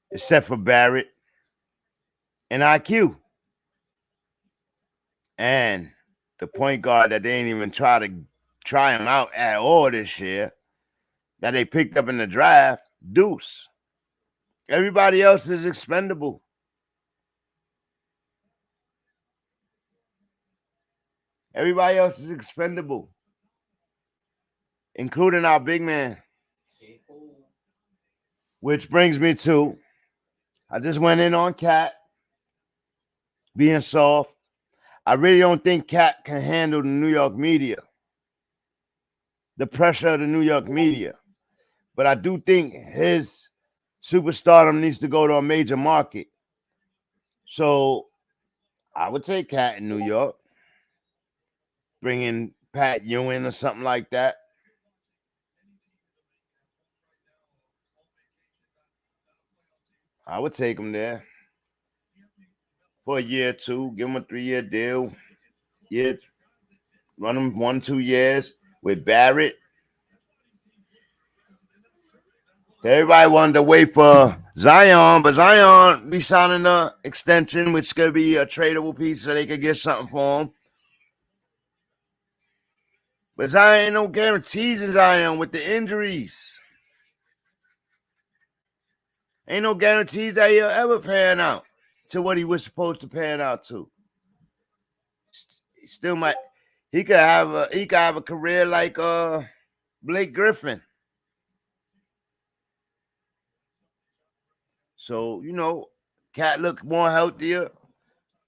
except for Barrett and IQ. And the point guard that they ain't even try him out at all this year, that they picked up in the draft, Deuce. Everybody else is expendable. Everybody else is expendable, including our big man. Which brings me to, I just went in on Cat being soft. I really don't think Cat can handle the New York media, the pressure of the New York media. But I do think his superstardom needs to go to a major market. So I would take Cat in New York, bring in Pat Ewing or something like that. I would take him there for a year or 2, give him a 3-year deal. Yeah, run him 1-2 years with Barrett. Everybody wanted to wait for Zion, but Zion be signing an extension, which is going to be a tradable piece so they could get something for him. But Zion ain't no guarantees in Zion with the injuries. Ain't no guarantees that he'll ever pan out to what he was supposed to pan out to. He still might. He could have a career like Blake Griffin. So, Cat look more healthier.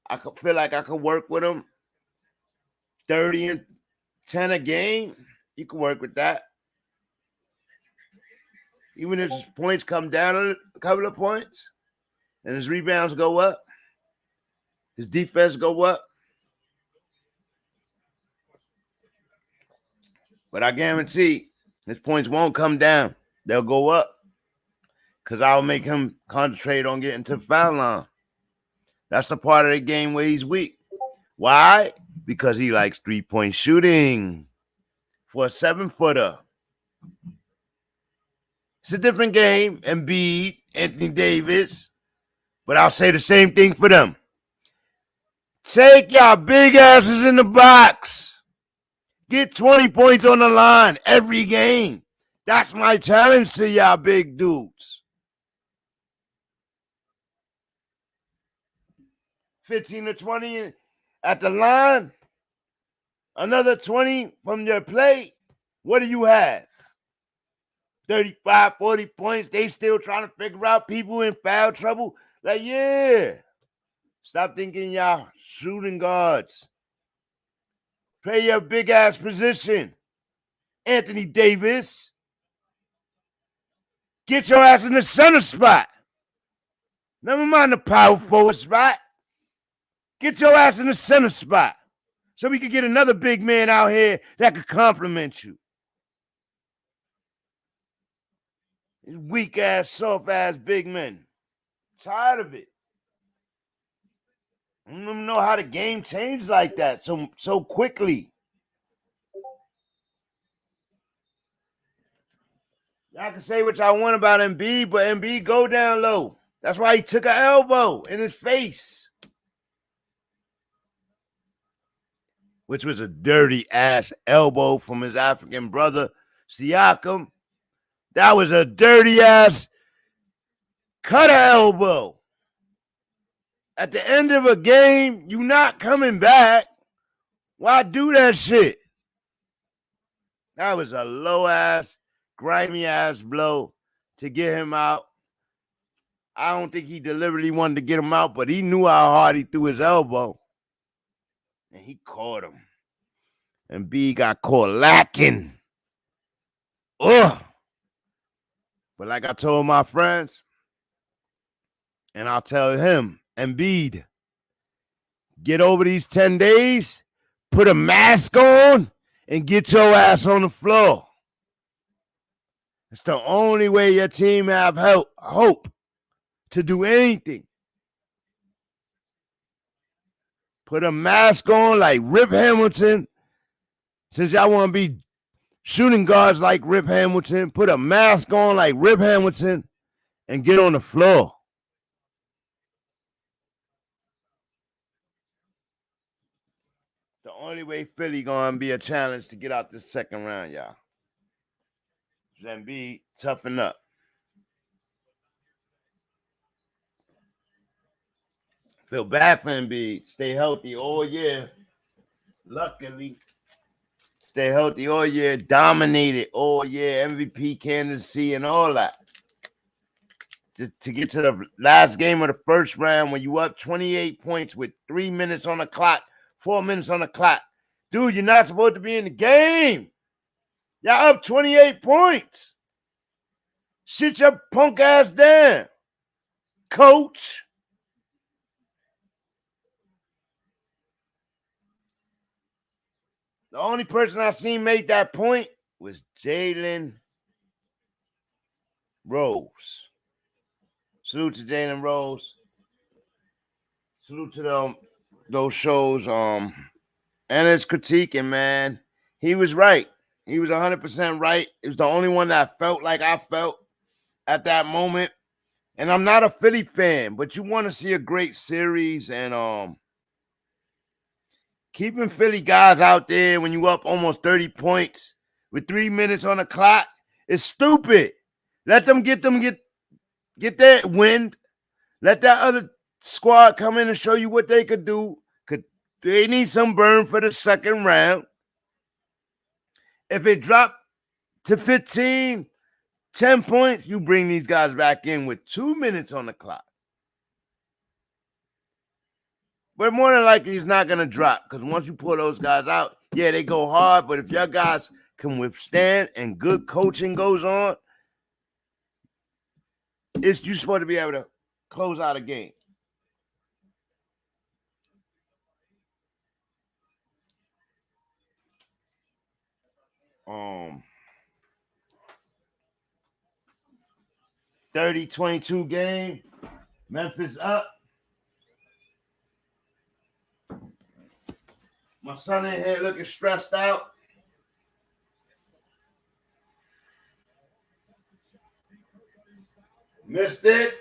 I could feel like I could work with him. 30 and 10 a game. You can work with that. Even if his points come down a couple of points and his rebounds go up, his defense go up. But I guarantee his points won't come down. They'll go up because I'll make him concentrate on getting to the foul line. That's the part of the game where he's weak. Why? Because he likes 3-point shooting for a 7-footer. It's a different game. Embiid Anthony Davis, but I'll say the same thing for them. Take y'all big asses in the box. Get 20 points on the line every game. That's my challenge to y'all big dudes. 15 to 20 at the line. Another 20 from your plate. What do you have? 35, 40 points. They still trying to figure out people in foul trouble. Like, yeah. Stop thinking y'all shooting guards. Play your big ass position. Anthony Davis. Get your ass in the center spot. Never mind the power forward spot. Get your ass in the center spot. So we could get another big man out here that could compliment you. These weak ass, soft ass big men. Tired of it. I don't even know how the game changed like that so quickly. Y'all can say what y'all want about Embiid, but Embiid go down low. That's why he took an elbow in his face. Which was a dirty ass elbow from his African brother, Siakam. That was a dirty ass cutter elbow. At the end of a game, you not coming back. Why do that shit? That was a low ass, grimy ass blow to get him out. I don't think he deliberately wanted to get him out, but he knew how hard he threw his elbow. And he caught him. And B got caught lacking. Ugh. But like I told my friends, and I'll tell him, Embiid, get over these 10 days, put a mask on, and get your ass on the floor. It's the only way your team have hope to do anything. Put a mask on like Rip Hamilton. Since y'all want to be shooting guards like Rip Hamilton, put a mask on like Rip Hamilton and get on the floor. The only way Philly gonna be a challenge to get out this second round, y'all. Embiid, toughen up. Feel bad for Embiid. Stay healthy all year. Luckily, stay healthy all year. Dominated all year. MVP candidacy and all that. To get to the last game of the first round when you up 28 points with 3 minutes on the clock, 4 minutes on the clock. Dude, you're not supposed to be in the game. Y'all up 28 points. Sit your punk ass down, coach. The only person I seen make that point was Jalen Rose. Salute to Jalen Rose. Salute to those shows. And his critiquing, man. He was right. He was 100% right. It was the only one that I felt like I felt at that moment. And I'm not a Philly fan, but you want to see a great series and keeping Philly guys out there when you up almost 30 points with 3 minutes on the clock is stupid. Let them get that wind. Let that other squad come in and show you what they could do. They need some burn for the second round. If it dropped to 15, 10 points, you bring these guys back in with 2 minutes on the clock. But more than likely, it's not going to drop because once you pull those guys out, yeah, they go hard. But if your guys can withstand and good coaching goes on, you're supposed to be able to close out a game. Um, 30-22 game. Memphis up. My son in here looking stressed out. Missed it.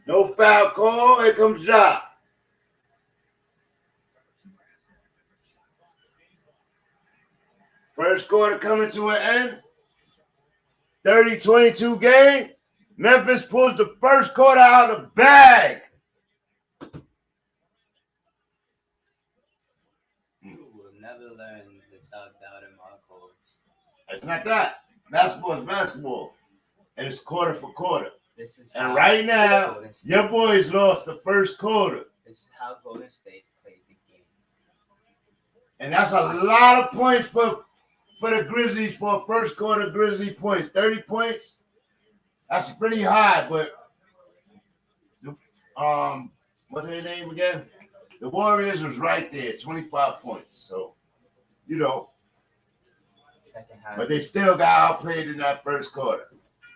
No foul call. Here comes Ja. First quarter coming to an end. 30-22 game. Memphis pulls the first quarter out of the bag. You will never learn the self-doubt in my coach. It's not that. Basketball is basketball. And it's quarter for quarter. This is And how right now, Golden State- your boys lost the first quarter. This is how Golden State plays the game. And that's a lot of points for the Grizzlies for first quarter Grizzly points. 30 points. That's pretty high, but what's their name again? The Warriors was right there, 25 points. So, you know, Second half. but they still got outplayed in that first quarter.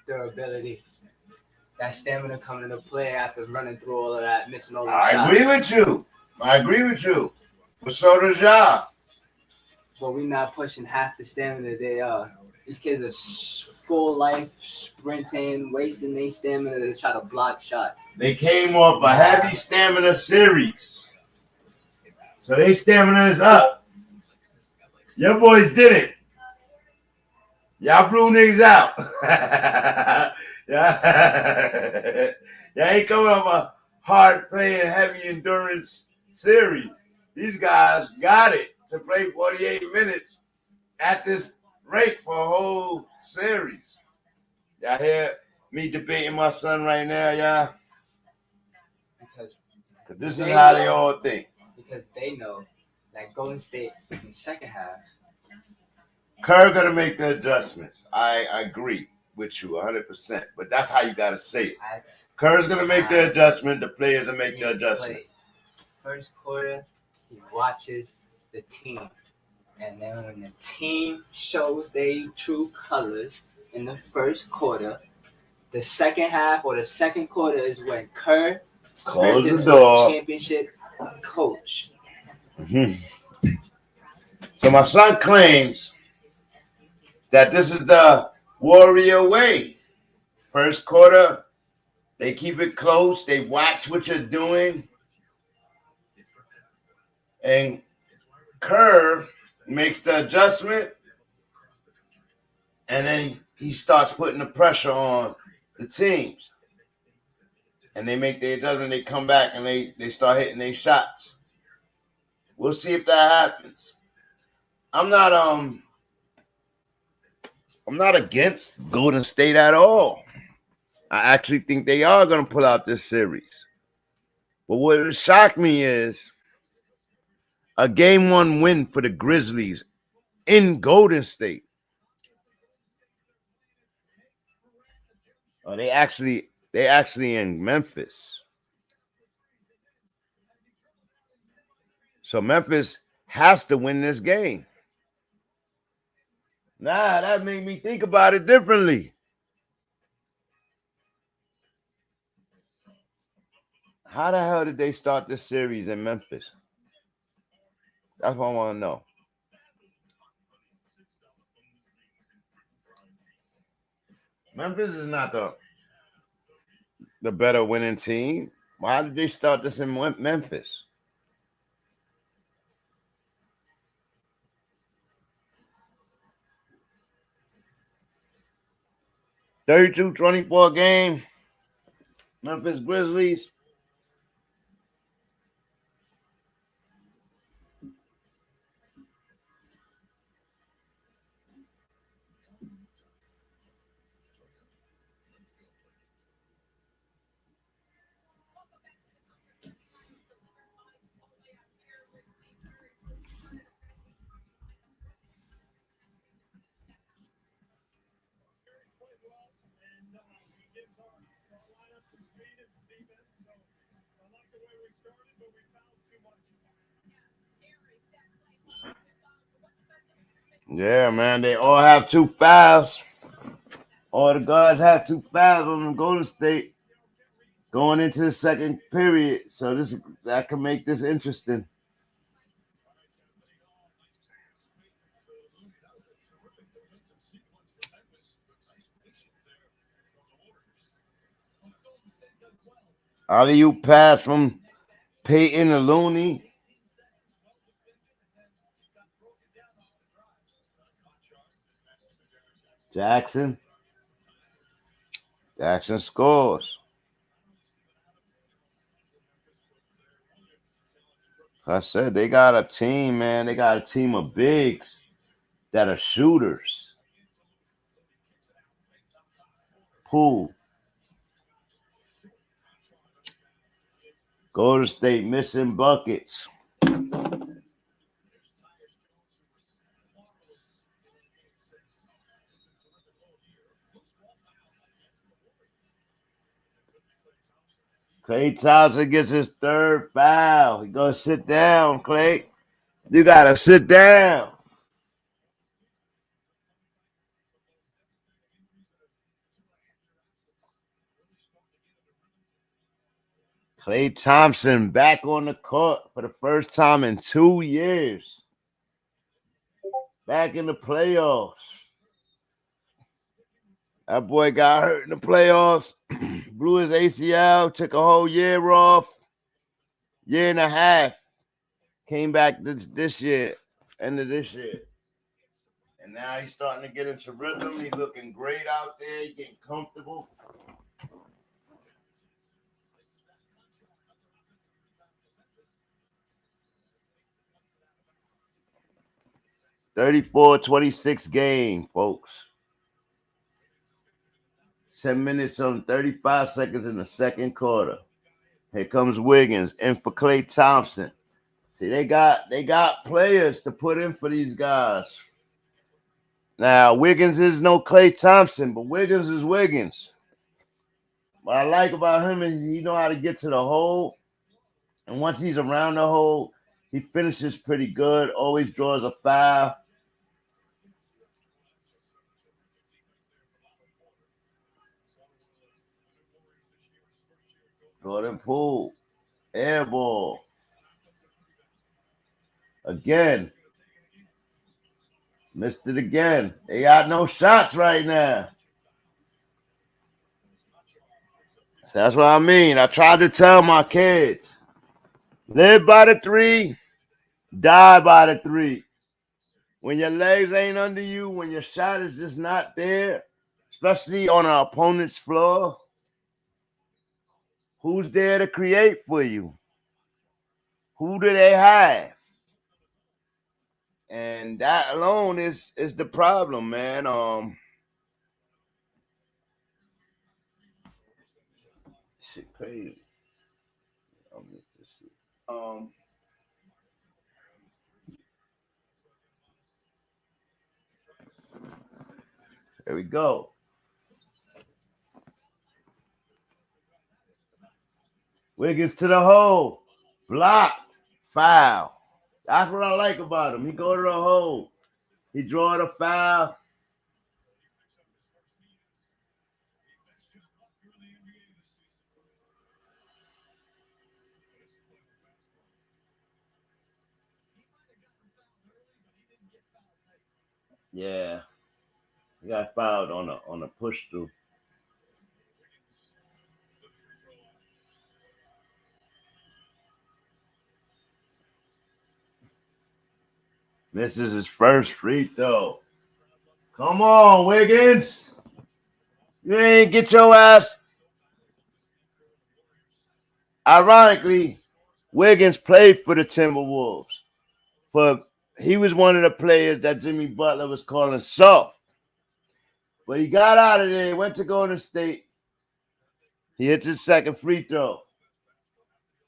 Durability. That stamina coming into play after running through all of that, missing all the I shots. agree with you. But so does Ja. But we're not pushing half the stamina they are. These kids are full life sprinting, wasting their stamina to try to block shots. They came off a heavy stamina series. So their stamina is up. Your boys did it. Y'all blew niggas out. Y'all ain't coming off a hard playing, heavy endurance series. These guys got it to play 48 minutes at this rate for a whole series. Y'all hear me debating my son right now, y'all? Because this is how they all think. Because they know that Golden State in the second half. Kerr gonna make the adjustments. I agree with you 100%. But that's how you gotta say it. Kerr's gonna make the adjustment. The players will make the adjustment. First quarter, he watches the team. And then when the team shows their true colors in the first quarter, the second half or the second quarter is when Kerr turns into a championship coach. Mm-hmm. So my son claims that this is the Warrior way. First quarter, they keep it close. They watch what you're doing. And Kerr makes the adjustment. And then he starts putting the pressure on the teams. And they make the adjustment. They come back and they start hitting their shots. We'll see if that happens. I'm not against Golden State at all. I actually think they are going to pull out this series. But what shocked me is a game one win for the Grizzlies in Golden State. Oh, they actually in Memphis. So Memphis has to win this game. Nah, that made me think about it differently. How the hell did they start this series in Memphis? That's what I want to know. Memphis is not the better winning team. Why did they start this in Memphis? (32-24) game. Memphis Grizzlies. Yeah, man, they all have 2 fouls. All the guards have 2 fouls on the Golden State going into the second period. So that can make this interesting. Alley-oop pass from Peyton to Looney. Jackson scores. I said they got a team, man. They got a team of bigs that are shooters. Poole. Golden State missing buckets. Klay Thompson gets his third foul. He goes sit down, Klay. You gotta sit down. Klay Thompson back on the court for the first time in 2 years. Back in the playoffs. That boy got hurt in the playoffs. Blew his ACL. Took a whole year off. Year and a half. Came back this year. End of this year. And now he's starting to get into rhythm. He's looking great out there. He's getting comfortable. (34-26) game, folks. 10 minutes on 35 seconds in the second quarter. Here comes Wiggins in for Klay Thompson. See, they got players to put in for these guys. Now, Wiggins is no Klay Thompson, but Wiggins is Wiggins. What I like about him is he know how to get to the hole. And once he's around the hole, he finishes pretty good, always draws a foul. Jordan Poole, air ball. Again. Missed it again. They got no shots right now. That's what I mean. I tried to tell my kids, live by the three, die by the three. When your legs ain't under you, when your shot is just not there, especially on an opponent's floor, who's there to create for you? Who do they have? And that alone is the problem, man. Shit crazy. There we go. Wiggins to the hole. Blocked. Foul. That's what I like about him. He go to the hole. He draw the foul. Yeah. He got fouled on a push through. Misses his first free throw. Come on, Wiggins. You ain't get your ass. Ironically, Wiggins played for the Timberwolves. He was one of the players that Jimmy Butler was calling soft. But he got out of there, went to Golden State. He hits his second free throw.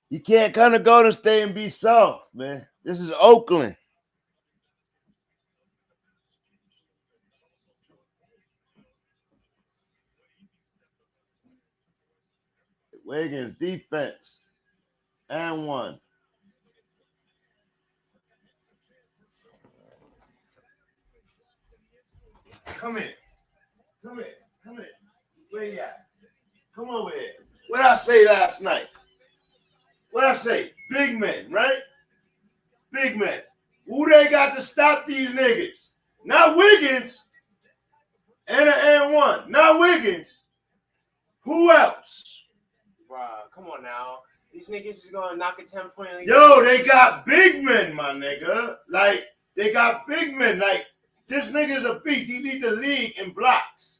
You can't come to Golden State and be soft, man. This is Oakland. Wiggins, defense. And one. Come here. Where you at? Come over here. What did I say last night? What did I say? Big men, right? Big men. Who they got to stop these niggas? Not Wiggins. And one. Not Wiggins. Who else? bruh. Come on now. These niggas is gonna knock a 10-point lead. Yo, they got big men, my nigga. Like, they got big men. Like, this nigga's a beast. He lead the league in blocks.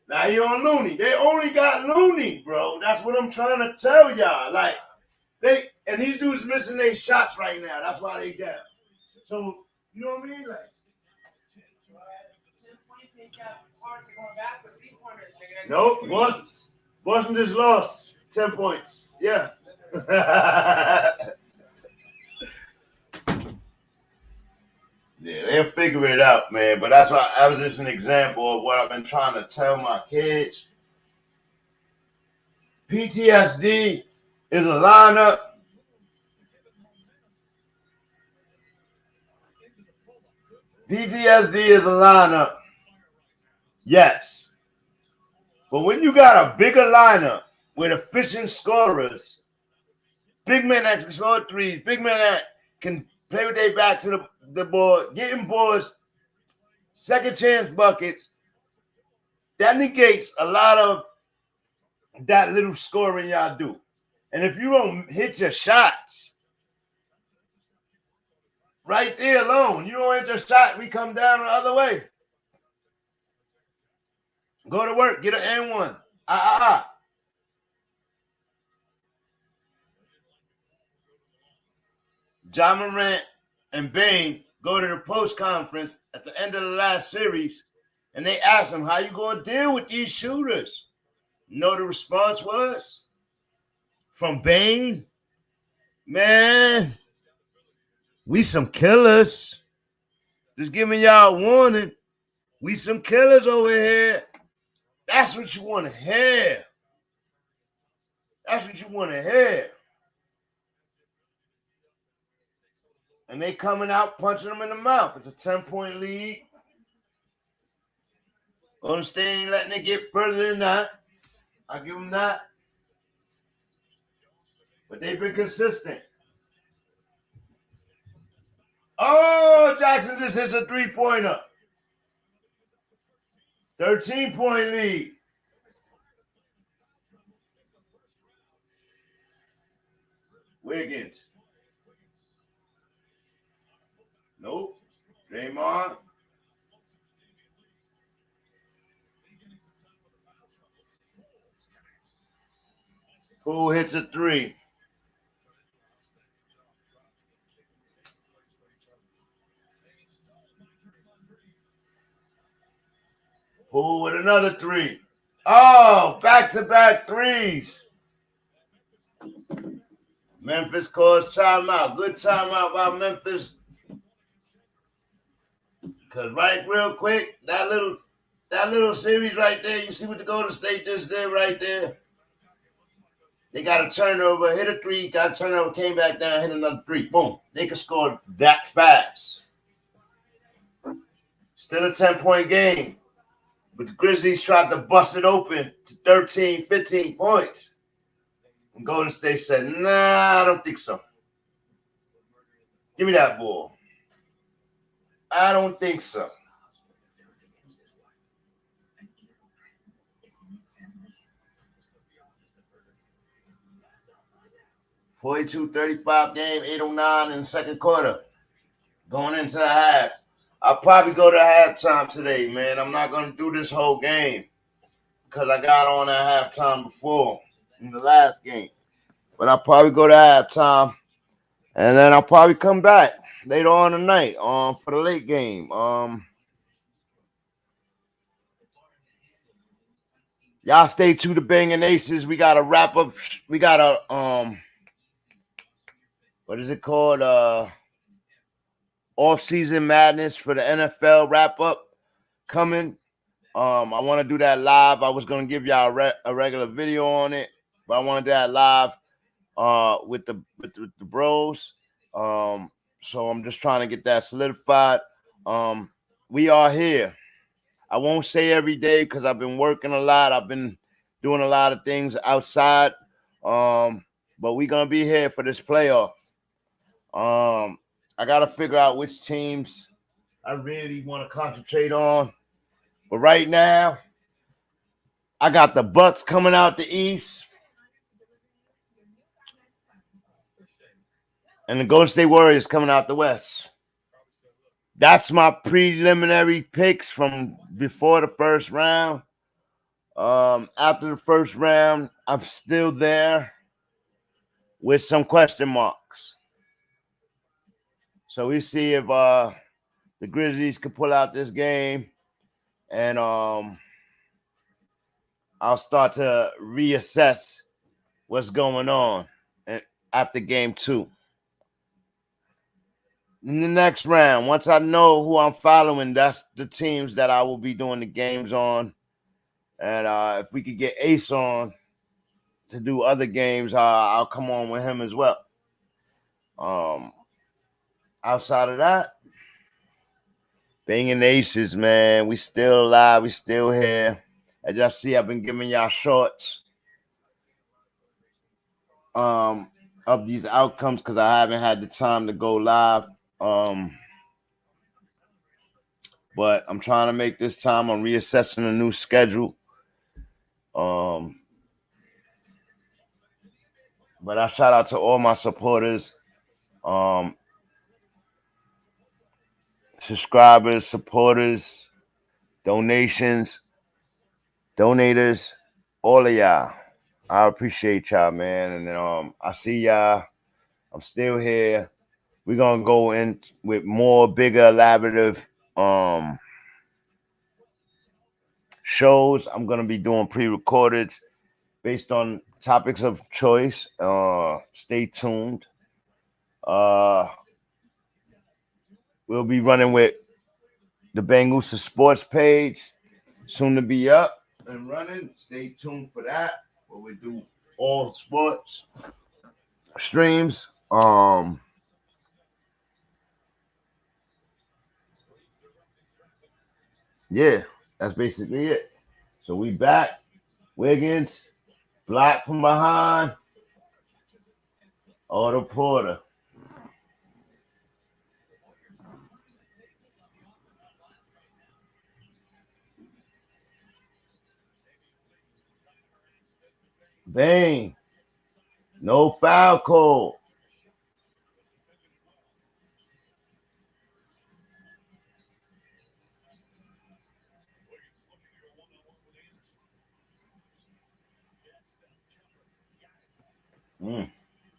Now he on Looney. They only got Looney, bro. That's what I'm trying to tell y'all. Like, and these dudes missing their shots right now. That's why they down. So, you know what I mean? Like, nope. Boston just lost 10 points. Yeah. Yeah, they'll figure it out, man. But that's why I was just an example of what I've been trying to tell my kids. PTSD is a lineup. PTSD is a lineup. Yes. But when you got a bigger lineup with efficient scorers, big men that can score threes, big men that can play with their back to the board, getting boards, second chance buckets, that negates a lot of that little scoring y'all do. And if you don't hit your shots, right there alone, you don't hit your shot, we come down the other way. Go to work, get an N1. John Morant and Bane go to the post conference at the end of the last series, and they ask him, how you going to deal with these shooters? You know the response was? From Bane? Man, we some killers. Just giving y'all a warning. We some killers over here. That's what you want to hear. That's what you want to hear. And they coming out punching them in the mouth. It's a 10-point lead. Golden State ain't letting it get further than that. I give them that. But they've been consistent. Oh, Jackson just hits a 3-pointer. 13-point lead. Wiggins. Nope. Draymond. Poole hits a 3. Poole with another 3. Oh, back-to-back threes. Memphis calls timeout. Good timeout by Memphis. Because real quick, that little series right there, you see what the Golden State just did right there? They got a turnover, hit a 3, got a turnover, came back down, hit another 3. Boom. They can score that fast. Still a 10-point game. But the Grizzlies tried to bust it open to 13, 15 points. And Golden State said, nah, I don't think so. Give me that ball. I don't think so. .42-35 game, 8:09 in the second quarter. Going into the half. I'll probably go to halftime today, man. I'm not going to do this whole game because I got on at halftime before in the last game. But I'll probably go to halftime, and then I'll probably come back later on tonight for the late game. Y'all stay tuned to BANGnACES. We got to wrap up. We got to, what is it called? Off-season madness for the NFL wrap-up coming. I want to do that live. I was going to give y'all a regular video on it, but I want to do that live with the bros. So I'm just trying to get that solidified. We are here. I won't say every day because I've been working a lot. I've been doing a lot of things outside. But we're going to be here for this playoff. I got to figure out which teams I really want to concentrate on. But right now, I got the Bucks coming out the East. And the Golden State Warriors coming out the West. That's my preliminary picks from before the first round. After the first round, I'm still there with some question marks. So we see if the Grizzlies could pull out this game, and I'll start to reassess what's going on after game 2. In the next round, once I know who I'm following, that's the teams that I will be doing the games on. And if we could get Ace on to do other games, I'll come on with him as well. Outside of that, BANGnACES, man, we still alive, we still here. As y'all see, I've been giving y'all shorts of these outcomes because I haven't had the time to go live. But I'm trying to make this time. I'm reassessing a new schedule. But I shout out to all my supporters, subscribers, supporters, donations, donators, all of y'all. I appreciate y'all, man. And I see y'all. I'm still here. We're gonna go in with more bigger, elaborative shows. I'm gonna be doing pre-recorded based on topics of choice. Stay tuned. We'll be running with the BANGnACES sports page, soon to be up and running. Stay tuned for that, where we do all sports streams. Yeah, that's basically it. So we back. Wiggins, block from behind. Otto Porter. Bang. No foul call.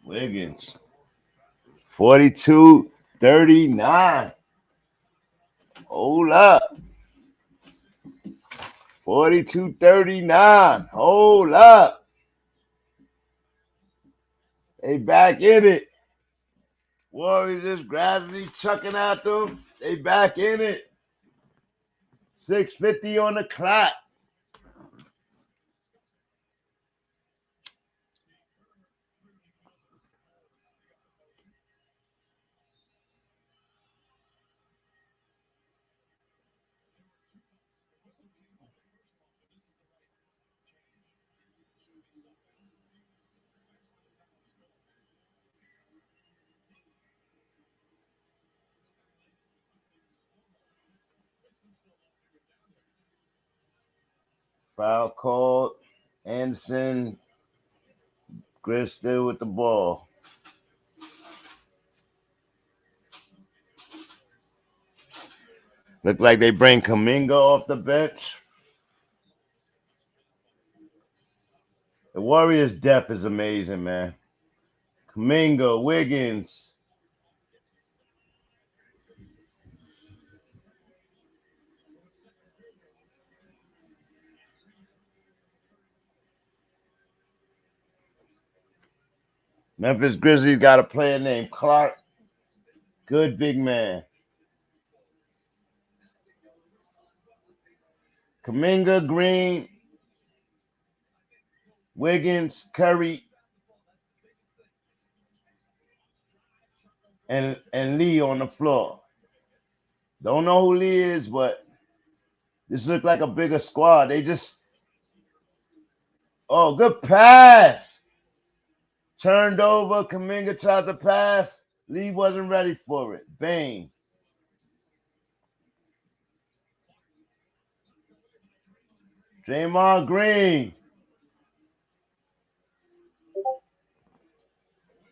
Wiggins. 42-39. Hold up. 42-39. Hold up. They back in it. Warriors just gradually chucking at them. They back in it. 6:50 on the clock. Foul called. Anderson. Chris still with the ball. Look like they bring Kuminga off the bench. The Warriors' depth is amazing, man. Kuminga, Wiggins. Memphis Grizzlies got a player named Clark. Good big man. Kuminga, Green, Wiggins, Curry, and Lee on the floor. Don't know who Lee is, but this looks like a bigger squad. They just... Oh, good pass. Turned over. Kuminga tried to pass. Lee wasn't ready for it. Bang. Draymond Green.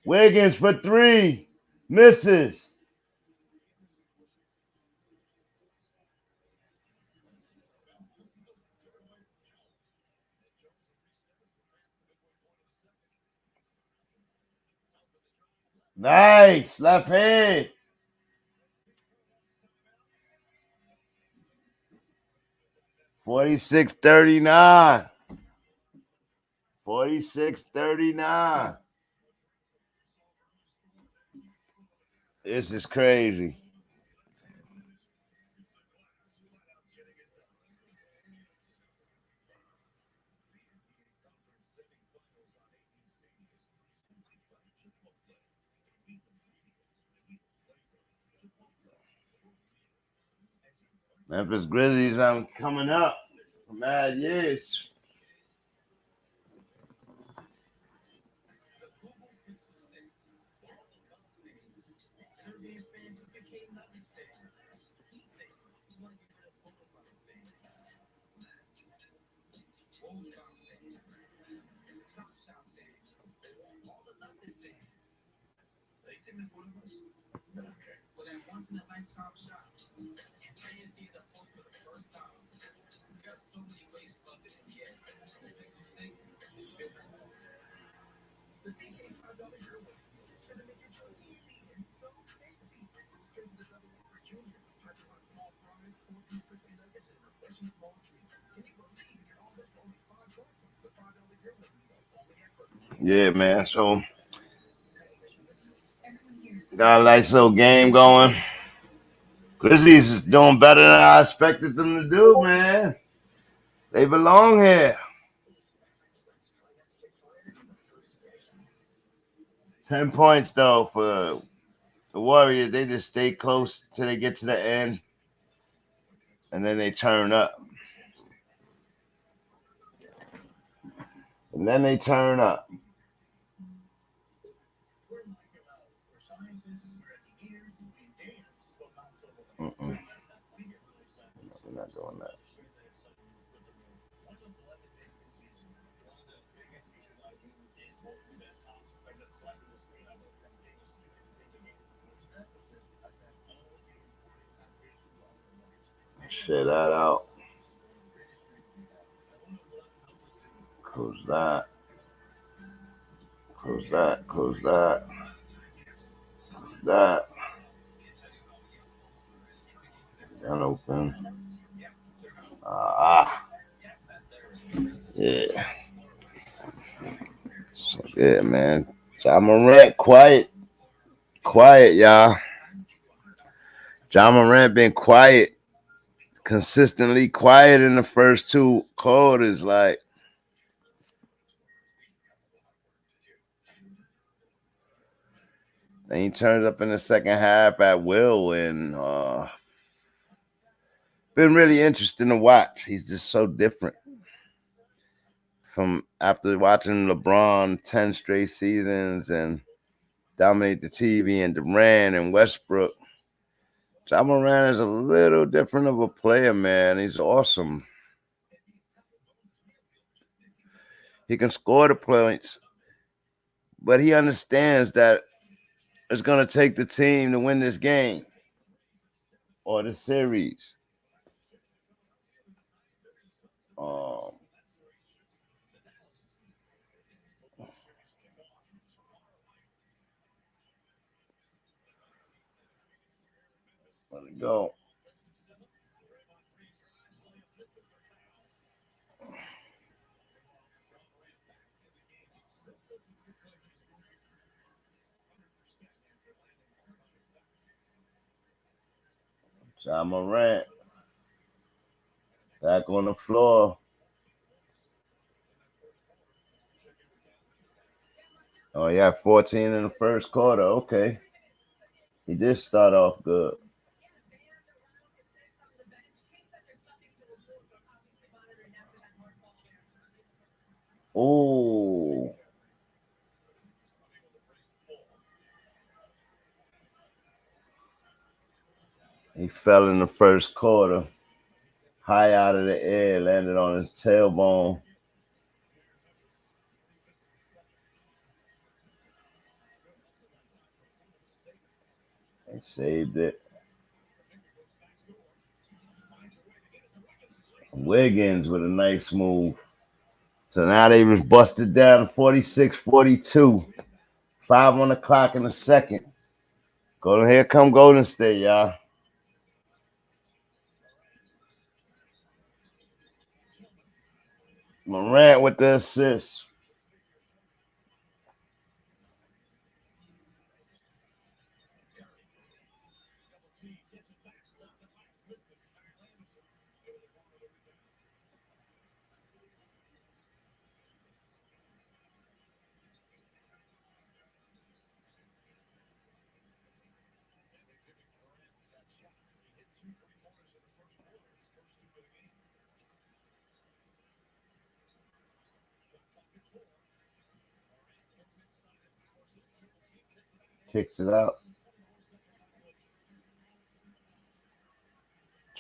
Wiggins for three. Misses. Nice. Left hand. 46-39. 46-39. This is crazy. Memphis Grizzlies are coming up for mad years. Yeah, man. So got a nice little game going. Grizzlies is doing better than I expected them to do, man. They belong here. 10 points, though, for the Warriors. They just stay close till they get to the end, and then they turn up. And then they turn up. We're not doing that. Share that out. Close that. Close that. Close that. Close that. Unopen. Yeah. So, yeah, man. Ja Morant, quiet. Quiet, y'all. Ja Morant been quiet. Consistently quiet in the first two quarters. Like, then he turns up in the second half at will, and been really interesting to watch. He's just so different from after watching LeBron 10 straight seasons and dominate the TV, and Durant and Westbrook. Ja Morant is a little different of a player, man. He's awesome. He can score the points, but he understands that it's going to take the team to win this game or the series. Let it go. Ja Morant back on the floor. Oh, yeah, 14 in the first quarter. Okay. He did start off good. Oh. He fell in the first quarter. high out of the air, landed on his tailbone. And saved it. Wiggins with a nice move. So now they was busted down 46-42. 5 on the clock in the second. Here come Golden State, y'all. Morant with the assist. Kicks it out.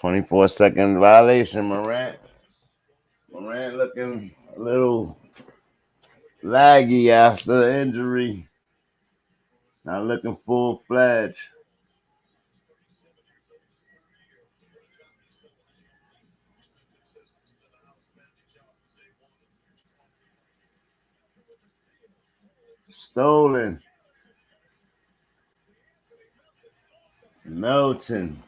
24-second violation, Morant. Morant looking a little laggy after the injury. Not looking full-fledged. Stolen. Melton.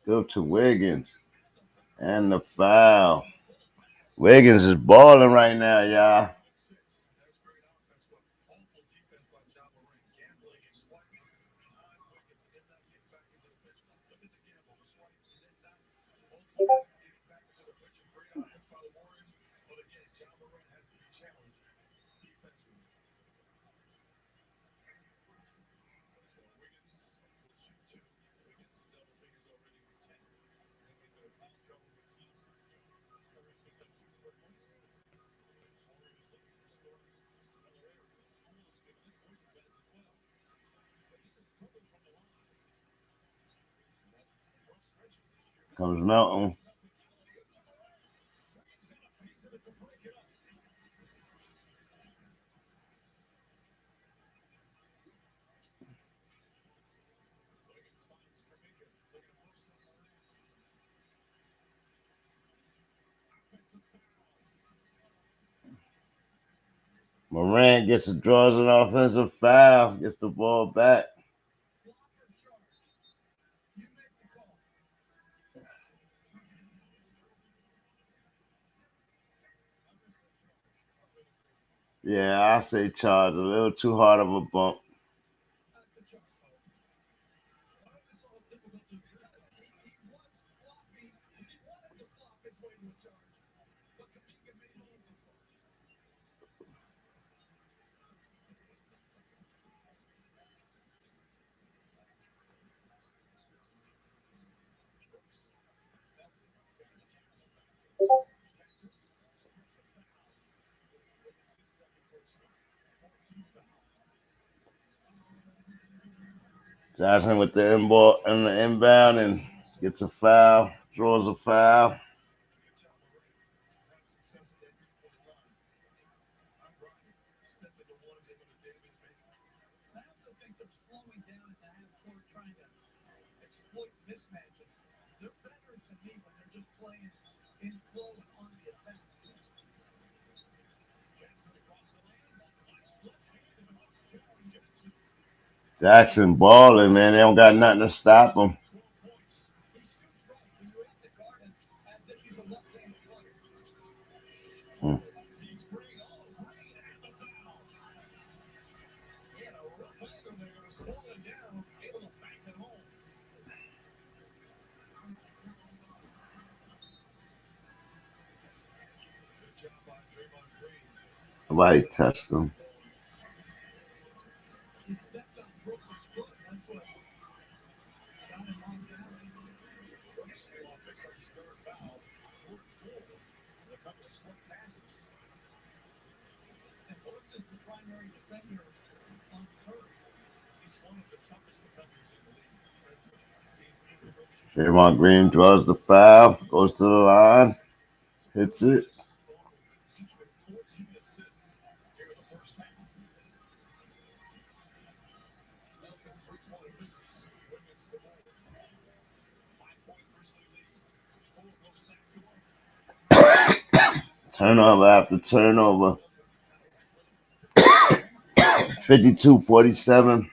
Go to Wiggins. And the foul. Wiggins is balling right now, y'all. Comes Melton. Morant draws an offensive foul, gets the ball back. Yeah, I say charge. A little too hard of a bump. Johnson with the inbound and the inbound and gets a foul, draws a foul. Jackson balling, man. They don't got nothing to stop him. Nobody touched him. Draymond Green draws the foul, goes to the line, hits it. Turnover after turnover. 52-47.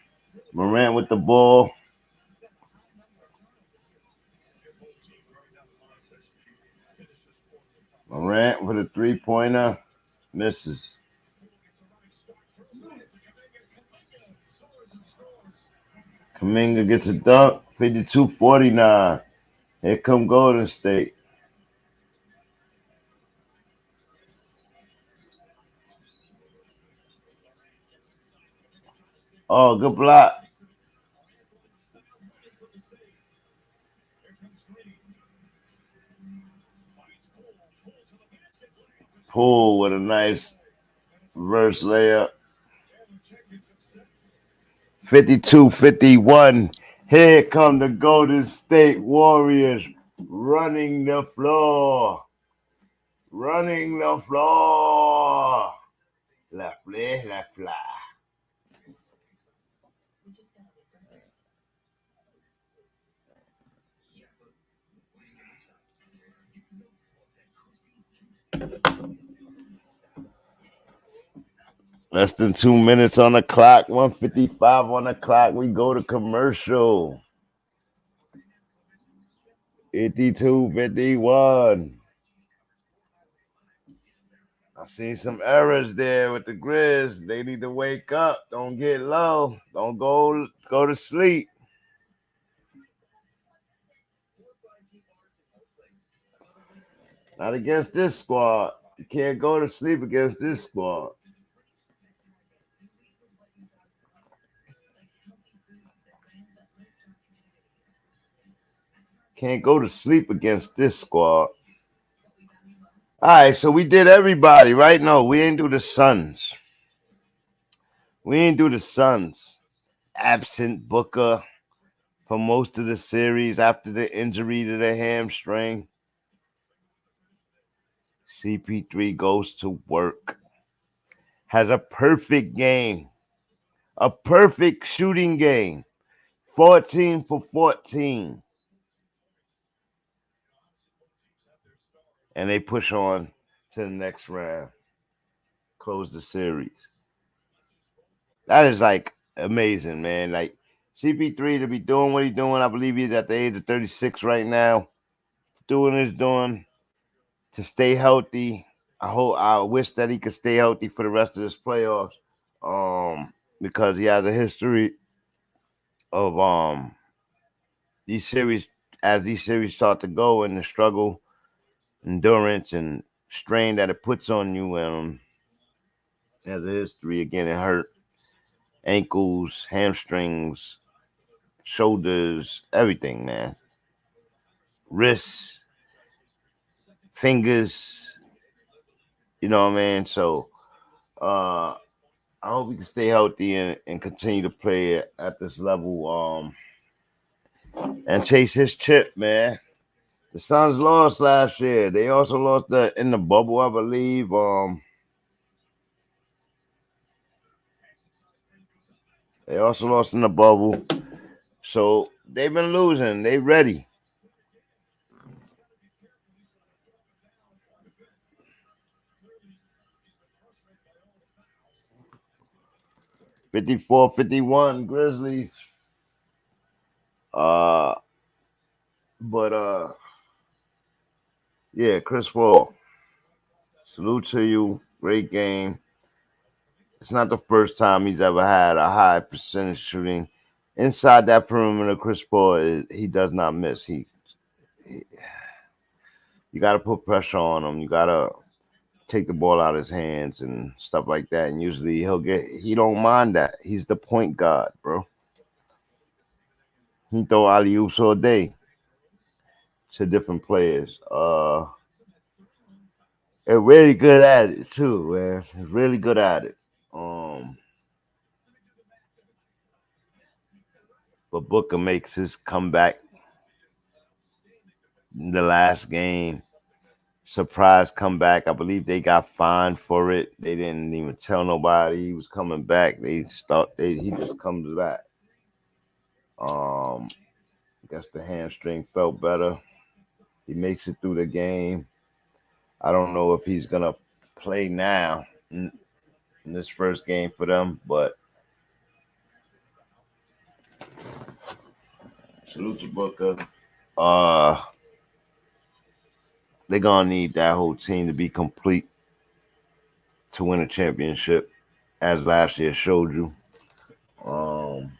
Morant with the ball. Morant with a three-pointer. Misses. Kuminga gets a dunk. 52-49. Here come Golden State. Oh, good block. Poole with a nice reverse layup. 52-51. Here come the Golden State Warriors running the floor. Running the floor. Left play, left fly. Less than 2 minutes on the clock. 1:55 on the clock. We go to commercial. 52-51. I seen some errors there with the Grizz. They need to wake up. Don't get low. Don't go to sleep. Not against this squad. You can't go to sleep against this squad. Can't go to sleep against this squad. All right, so we did everybody, right? No, we ain't do the Suns. We ain't do the Suns. Absent Booker for most of the series after the injury to the hamstring. CP3 goes to work. Has a perfect game. A perfect shooting game. 14 for 14. And they push on to the next round. Close the series. That is like amazing, man. Like CP3 to be doing what he's doing. I believe he's at the age of 36 right now. Doing what he's doing to stay healthy. I wish that he could stay healthy for the rest of this playoffs. Because he has a history of these series start to go and the struggle, endurance, and strain that it puts on you. Has a history of getting hurt. Ankles, hamstrings, shoulders, everything, man. Wrists, fingers, you know what I mean? So I hope he can stay healthy and continue to play at this level and chase his chip, man. The Suns lost last year. They also lost in the bubble, I believe. They also lost in the bubble. So they've been losing. They ready. (54-51) Grizzlies. Yeah, Chris Paul. Salute to you. Great game. It's not the first time he's ever had a high percentage shooting. Inside that perimeter, Chris Paul, he does not miss. You got to put pressure on him. You got to take the ball out of his hands and stuff like that. And usually he don't mind that. He's the point guard, bro. He throw alley-oops all day to different players. And really good at it too, man. He's really good at it. But Booker makes his comeback in the last game. Surprise comeback. I believe they got fined for it. They didn't even tell nobody he was coming back. He just comes back. I guess the hamstring felt better. He makes it through the game. I don't know if he's gonna play now in this first game for them, but salute to Booker. They're gonna need that whole team to be complete to win a championship, as last year showed you. Um,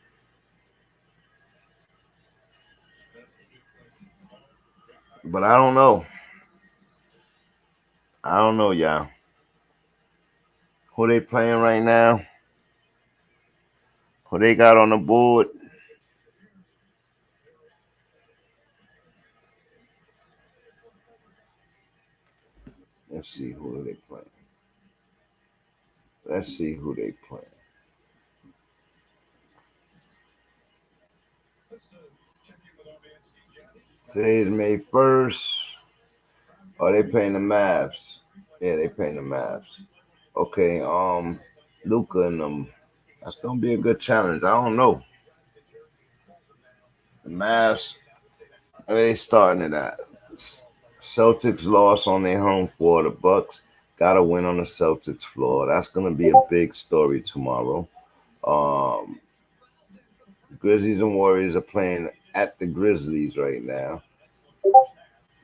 but I don't know. I don't know, y'all. Who they playing right now? Who they got on the board? Let's see who they playing. Let's see who they playing. Today is May 1st. Oh, they playing the Mavs. Yeah, they playing the Mavs. Okay, Luca and them. That's gonna be a good challenge. I don't know. The Mavs, they starting it at. Celtics lost on their home floor. The Bucks got a win on the Celtics floor. That's gonna be a big story tomorrow. Um, Grizzlies and Warriors are playing at the Grizzlies right now.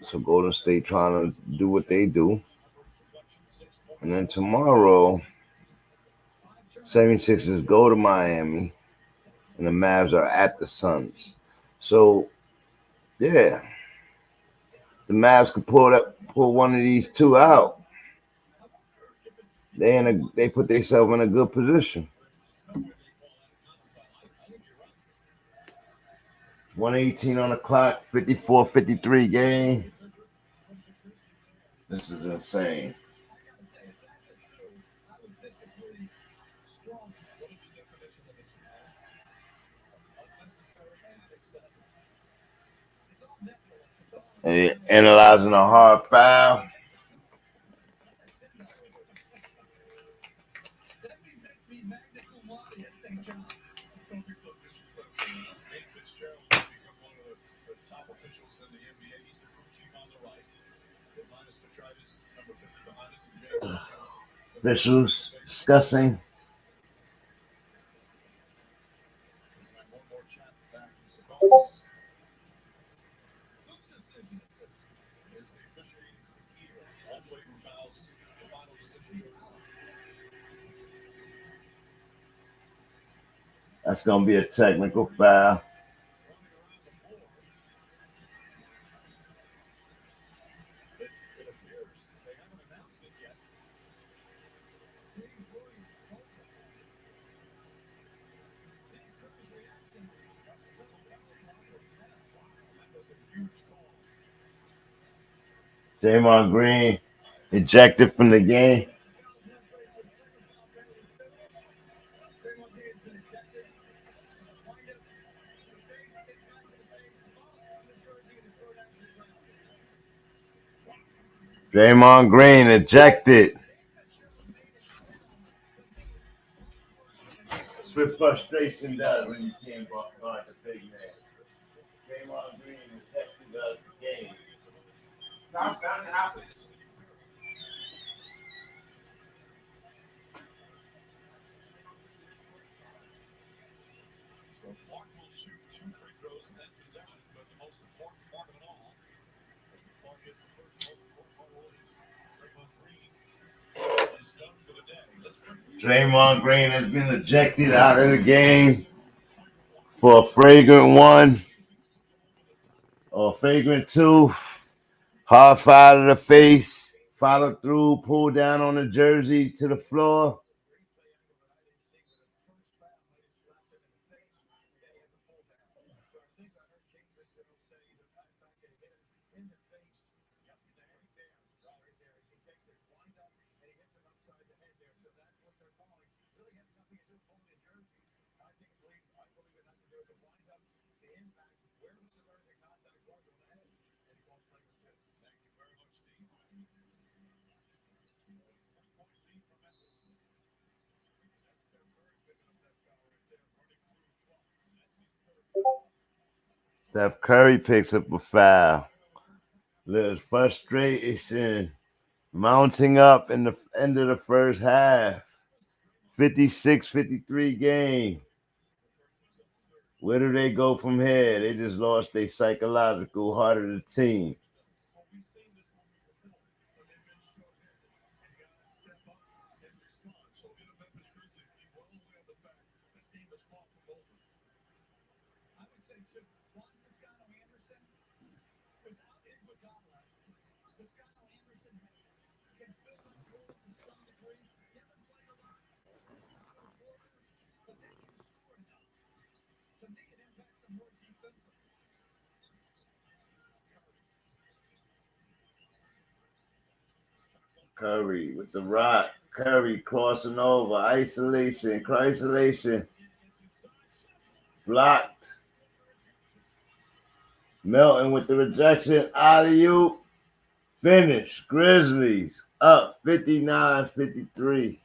So Golden State trying to do what they do. And then tomorrow, 76ers go to Miami, and the Mavs are at the Suns. So, yeah, the Mavs could pull one of these two out. They put themselves in a good position. 118 on the clock, 54-53 game. This is insane. And analyzing a hard foul. Officials discussing. That's going to be a technical foul. Draymond Green ejected from the game. Draymond Green ejected. That's what frustration does when you can't guard the big man. Draymond Green ejected out of the game. That's bound to happen. Draymond Green has been ejected out of the game for a flagrant 1 or flagrant 2. Hard foul to the face, follow through, pull down on the jersey to the floor. Steph Curry picks up a foul. There's frustration mounting up in the end of the first half. 56-53 game. Where do they go from here? They just lost their psychological heart of the team. Curry with the rock. Curry crossing over. Isolation. Blocked. Melton with the rejection. Alley-oop. Finish. Grizzlies up 59-53.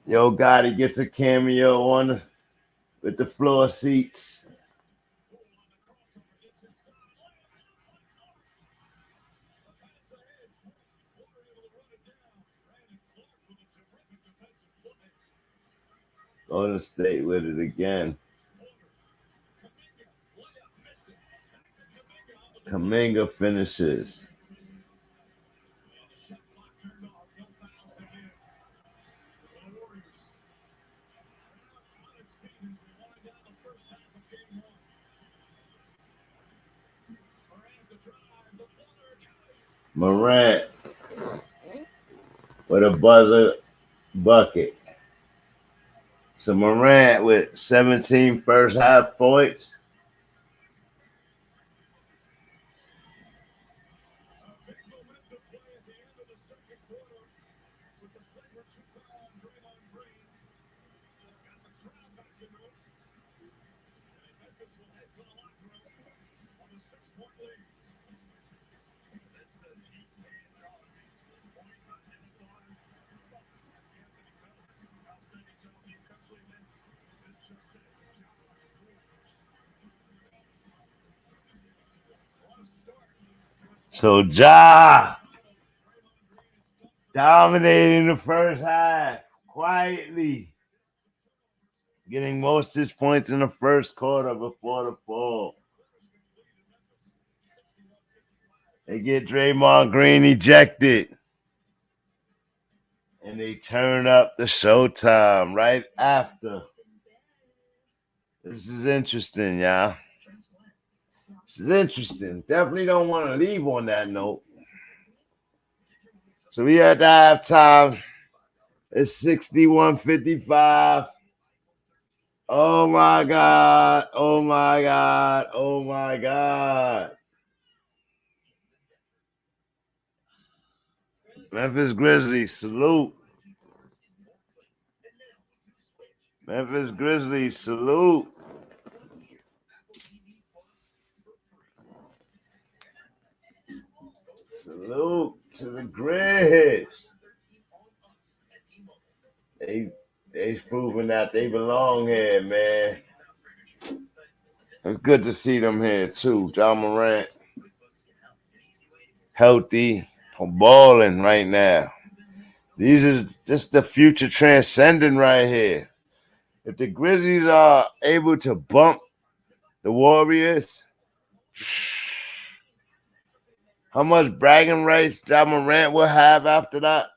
Yo Gotti gets a cameo on with the floor seats. Golden State with it again. Kuminga finishes. Morant with a buzzer bucket. So Morant with 17 first half points. So Ja dominating the first half quietly, getting most of his points in the first quarter before the fall. They get Draymond Green ejected, and they turn up the showtime right after. This is interesting, y'all. This is interesting. Definitely don't want to leave on that note. So we at the halftime. It's 61-55. Oh my God. Oh my God. Oh my God. Memphis Grizzlies, salute. Memphis Grizzlies, salute. Salute to the Grizz. They've proven that they belong here, man. It's good to see them here too. John Morant, healthy, balling right now. These are just the future transcending right here. If the Grizzlies are able to bump the Warriors, how much bragging rights John Morant will have after that?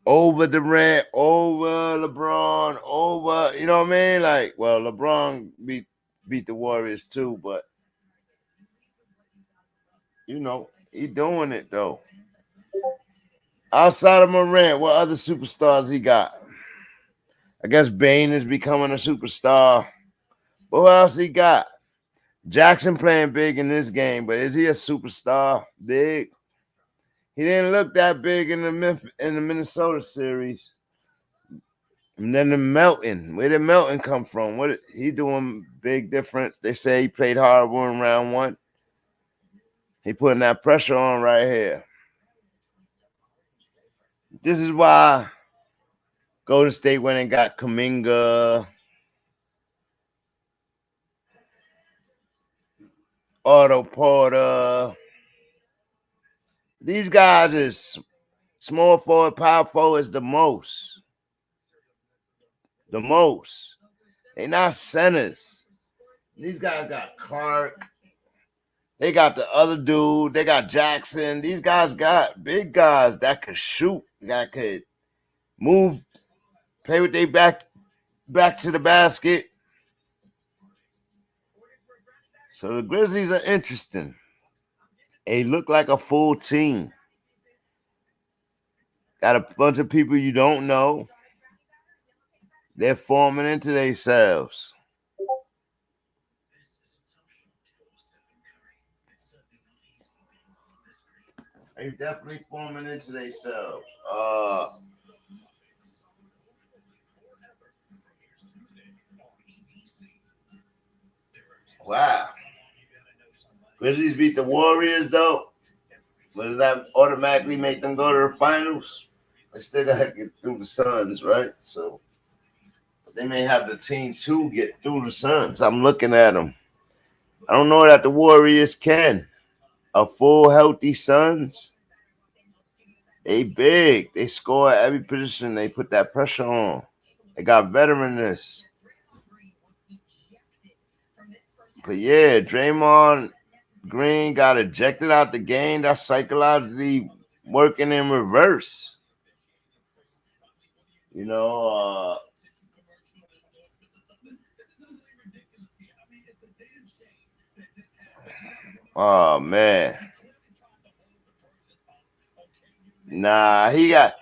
Over Durant, over LeBron, over, you know what I mean? Like, well, LeBron beat the Warriors too, but you know, he doing it though. Outside of Morant, what other superstars he got? I guess Bane is becoming a superstar. But what else he got? Jackson playing big in this game, but is he a superstar? Big? He didn't look that big in the Minnesota series. And then the Melton. Where did Melton come from? What he doing big difference? They say he played horrible in round 1. He putting that pressure on right here. This is why Golden State went and got Kuminga, Otto Porter. These guys is small forward, power forward is the most. The most. They not centers. These guys got Clark. They got the other dude. They got Jackson. These guys got big guys that could shoot, that could move, play with their back to the basket. So the Grizzlies are interesting. They look like a full team. Got a bunch of people you don't know. They're forming into themselves. They're definitely forming into themselves. Wow. Grizzlies beat the Warriors, though. But does that automatically make them go to the finals? They still got to get through the Suns, right? So they may have the team to get through the Suns. I'm looking at them. I don't know that the Warriors can. A full, healthy Suns. They big. They score at every position. They put that pressure on. They got veteranness. But yeah, Draymond Green got ejected out the game. That's psychologically working in reverse. You know, oh man. Nah, he got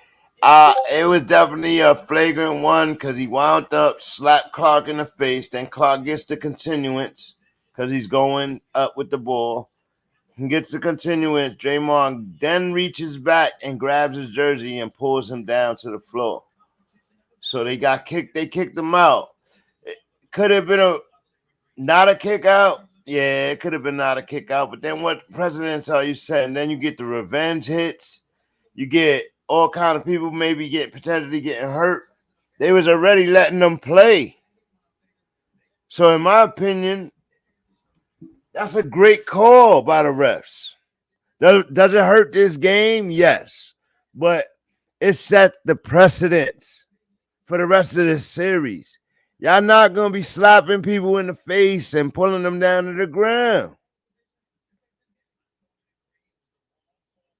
it was definitely a flagrant one because he wound up slap Clark in the face. Then Clark gets the continuance because he's going up with the ball. He gets the continuance. Draymond then reaches back and grabs his jersey and pulls him down to the floor. So they got kicked. They kicked him out. It could have been not a kick out. Yeah, it could have been not a kick out. But then what precedents are you setting? Then you get the revenge hits. You get all kind of people maybe potentially getting hurt. They was already letting them play. So in my opinion, that's a great call by the refs. Does it hurt this game? Yes. But it set the precedence for the rest of this series. Y'all not going to be slapping people in the face and pulling them down to the ground.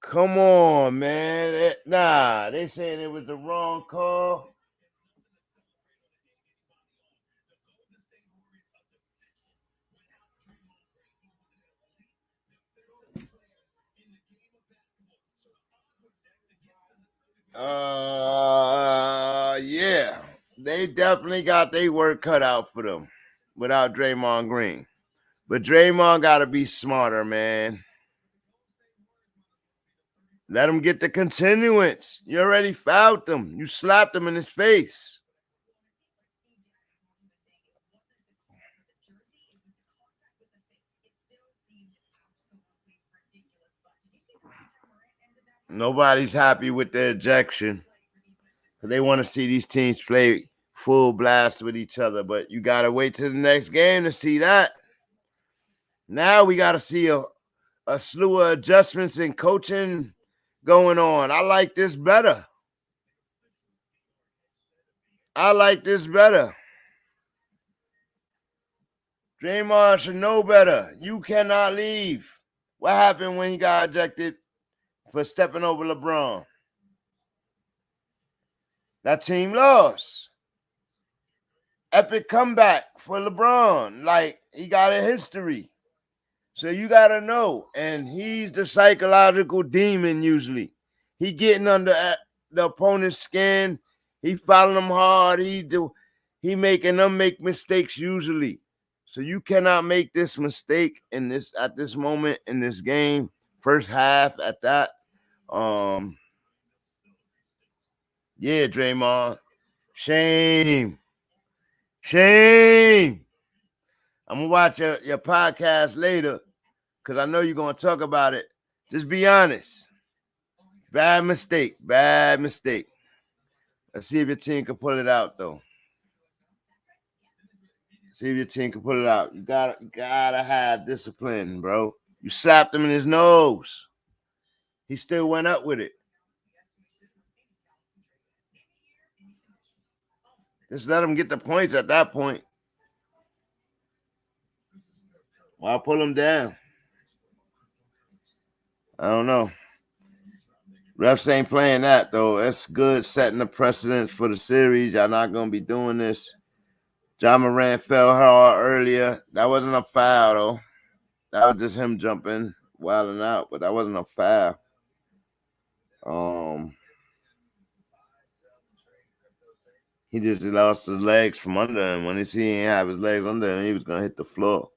Come on, man. They saying it was the wrong call. Yeah. They definitely got their work cut out for them without Draymond Green. But Draymond got to be smarter, man. Let him get the continuance. You already fouled him. You slapped him in his face. Nobody's happy with the ejection. They want to see these teams play full blast with each other, but you got to wait till the next game to see that. Now we got to see a slew of adjustments in coaching going on. I like this better. Draymond should know better. You cannot leave. What happened when he got ejected for stepping over LeBron? That team lost. Epic comeback for LeBron. Like, he got a history. So you got to know. And he's the psychological demon usually. He getting under the opponent's skin. He fouling them hard. He making them make mistakes usually. So you cannot make this mistake at this moment in this game, first half at that. Yeah, Draymond. Shame. I'm gonna watch your podcast later because I know you're gonna talk about it. Just be honest. Bad mistake. Let's see if your team can pull it out, though. See if your team can pull it out. You gotta have discipline, bro. You slapped him in his nose. He still went up with it. Just let him get the points at that point. Why pull him down? I don't know. Refs ain't playing that, though. That's good, setting the precedence for the series. Y'all not going to be doing this. John Morant fell hard earlier. That wasn't a foul, though. That was just him jumping, wilding out, but that wasn't a foul. He just lost his legs from under him. When he didn't have his legs under him, he was going to hit the floor.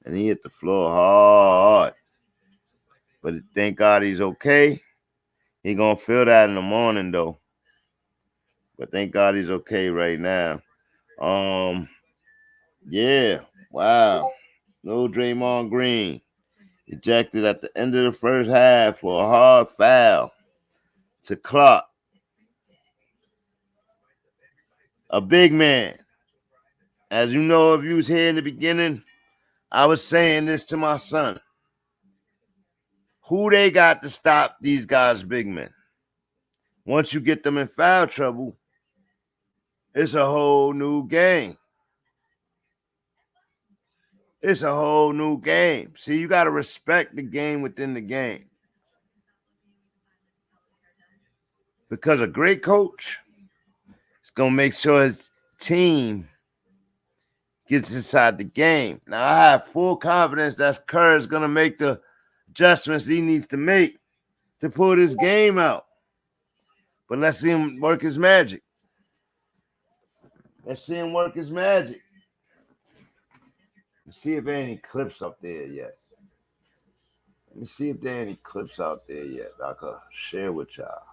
And he hit the floor hard. But thank God he's okay. He going to feel that in the morning, though. But thank God he's okay right now. Yeah. Wow. No Draymond Green. Ejected at the end of the first half for a hard foul to Clark. A big man. As you know, if you was here in the beginning, I was saying this to my son. Who they got to stop these guys, big men? Once you get them in foul trouble, it's a whole new game. It's a whole new game. See, you got to respect the game within the game. Because a great coach is going to make sure his team gets inside the game. Now, I have full confidence that Kerr is going to make the adjustments he needs to make to pull this game out. But let's see him work his magic. Let's see if there are any clips up there yet. Let me see if there are any clips out there yet I could share with y'all.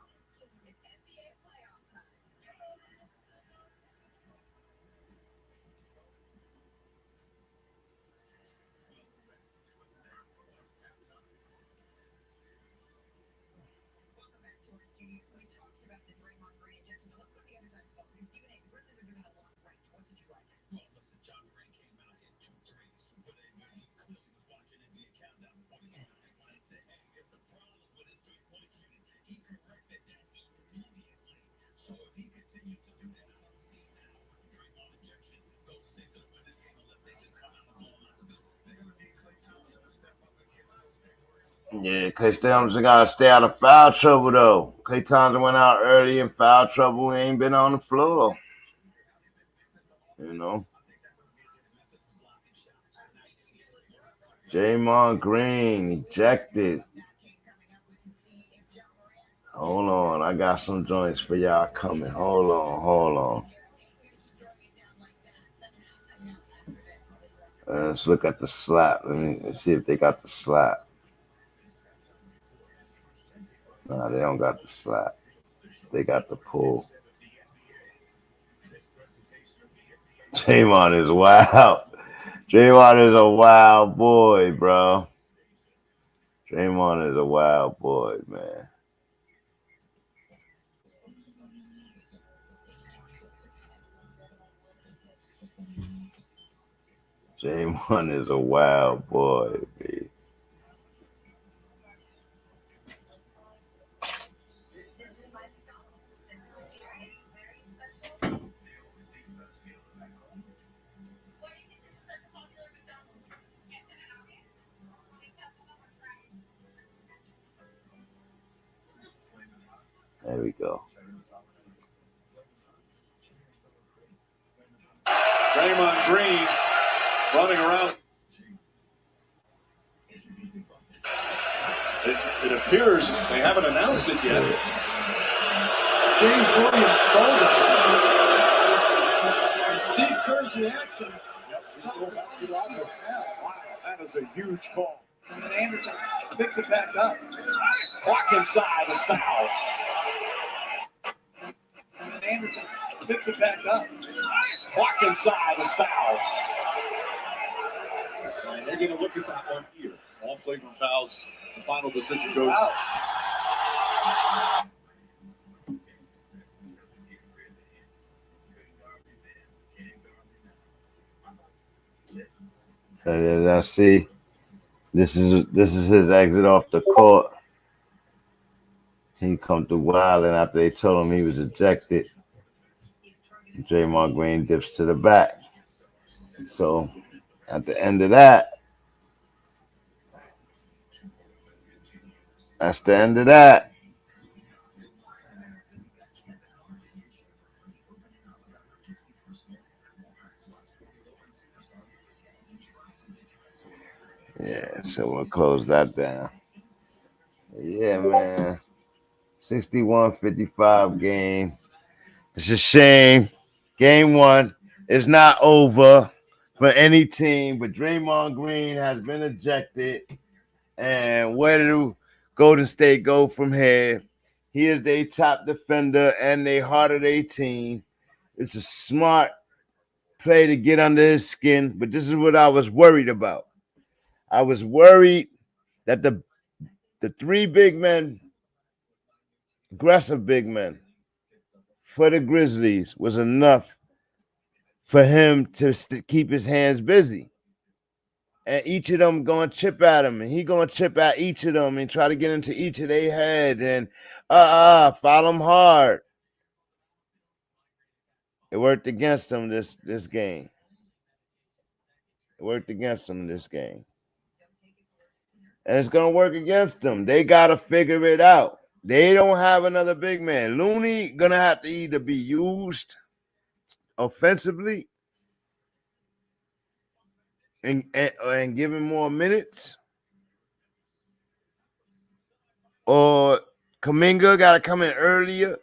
Yeah, Klay Thompson got to stay out of foul trouble, though. Klay Thompson went out early in foul trouble. He ain't been on the floor. You know. Draymond Green ejected. Hold on. I got some joints for y'all coming. Hold on. Let's look at the slap. Let's see if they got the slap. Nah, they don't got the slap. They got the pull. Draymond is wild. Draymond is a wild boy, bro. Draymond is a wild boy, man. Draymond is a wild boy, baby. There we go. Draymond Green running around. It appears they haven't announced it yet. James Williams called it. And Steve Kerr's reaction. Yep, Wow, that is a huge call. And then Anderson picks it back up. Clock inside is foul. And then Anderson picks it back up. Clock inside is foul. And they're going to look at that one here. All flagrant fouls. The final decision goes out. So I see this is his exit off the court. He come through wild, and after they told him he was ejected, Draymond Green dips to the back. So at the end of that, that's the end of that. Yeah, so we'll close that down. Yeah, man. 61-55 game. It's a shame. Game 1 is not over for any team, but Draymond Green has been ejected. And where do Golden State go from here? He is their top defender and their heart of their team. It's a smart play to get under his skin, but this is what I was worried about. I was worried that the three big men, aggressive big men, for the Grizzlies was enough for him to keep his hands busy. And each of them going to chip at him, and he going to chip at each of them and try to get into each of their head and foul them hard. It worked against them this game. It worked against them this game. And it's going to work against them. They got to figure it out. They don't have another big man. Looney going to have to either be used offensively and give him more minutes, or Kuminga got to come in earlier.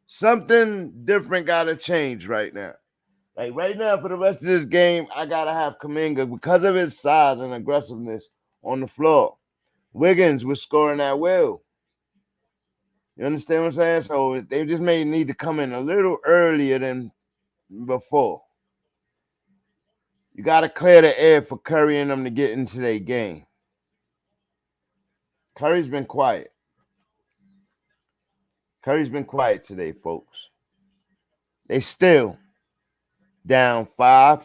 Something different got to change right now. Like right now, for the rest of this game, I got to have Kuminga because of his size and aggressiveness on the floor. Wiggins was scoring at will. You understand what I'm saying? So they just may need to come in a little earlier than before. You got to clear the air for Curry and them to get into their game. Curry's been quiet. Curry's been quiet today, folks. They still down 5-6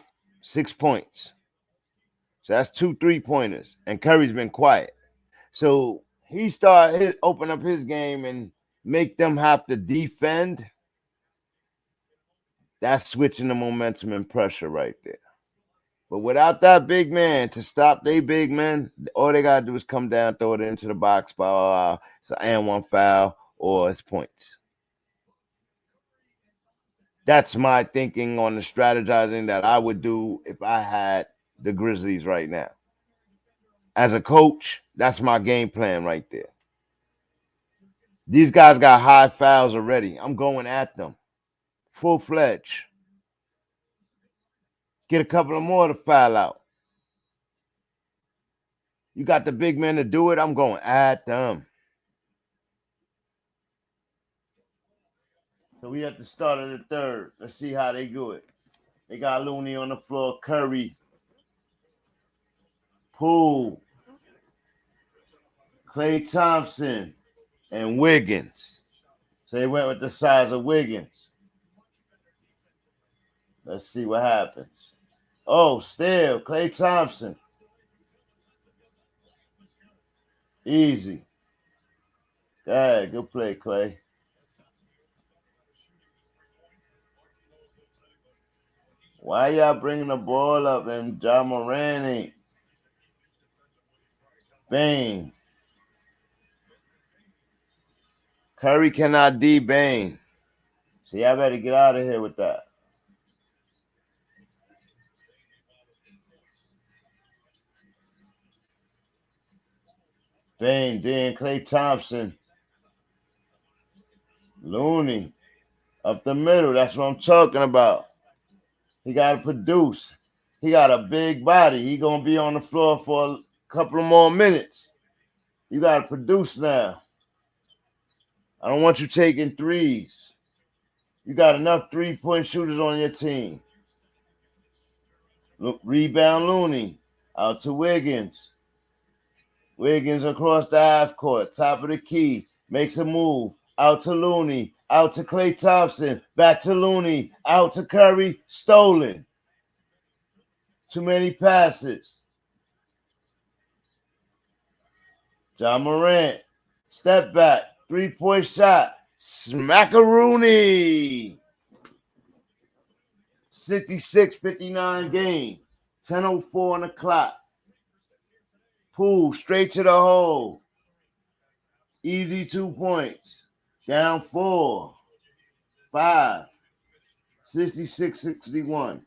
points. So that's 2 3-pointers. And Curry's been quiet. So he started open up his game and make them have to defend. That's switching the momentum and pressure right there. But without that big man to stop they big men, all they got to do is come down, throw it into the box, it's an and one foul, or it's points. That's my thinking on the strategizing that I would do if I had the Grizzlies right now. As a coach, that's my game plan right there. These guys got high fouls already. I'm going at them. Full-fledged. Get a couple of more to foul out. You got the big men to do it, I'm going at them. So we at the start of the third. Let's see how they do it. They got Looney on the floor, Curry, Poole, Klay Thompson, and Wiggins. So they went with the size of Wiggins. Let's see what happens. Oh, still, Klay Thompson. Easy. Go ahead, good play, Klay. Why y'all bringing the ball up and Ja Morant ain't? Bang. Curry cannot D-bang. So y'all better get out of here with that. Bang, then Klay Thompson. Looney. Up the middle. That's what I'm talking about. He got to produce. He got a big body. He gonna be on the floor for a couple of more minutes. You gotta produce now. I don't want you taking threes. You got enough 3-point shooters on your team. Look, rebound Looney. Out to Wiggins. Wiggins across the half court. Top of the key. Makes a move. Out to Looney. Out to Klay Thompson. Back to Looney. Out to Curry. Stolen. Too many passes. John Morant. Step back. 3-point shot. Smackaroony. 66-59 game. 10:04 on the clock. Poole straight to the hole. Easy 2 points. Down 4. 5. 66-61.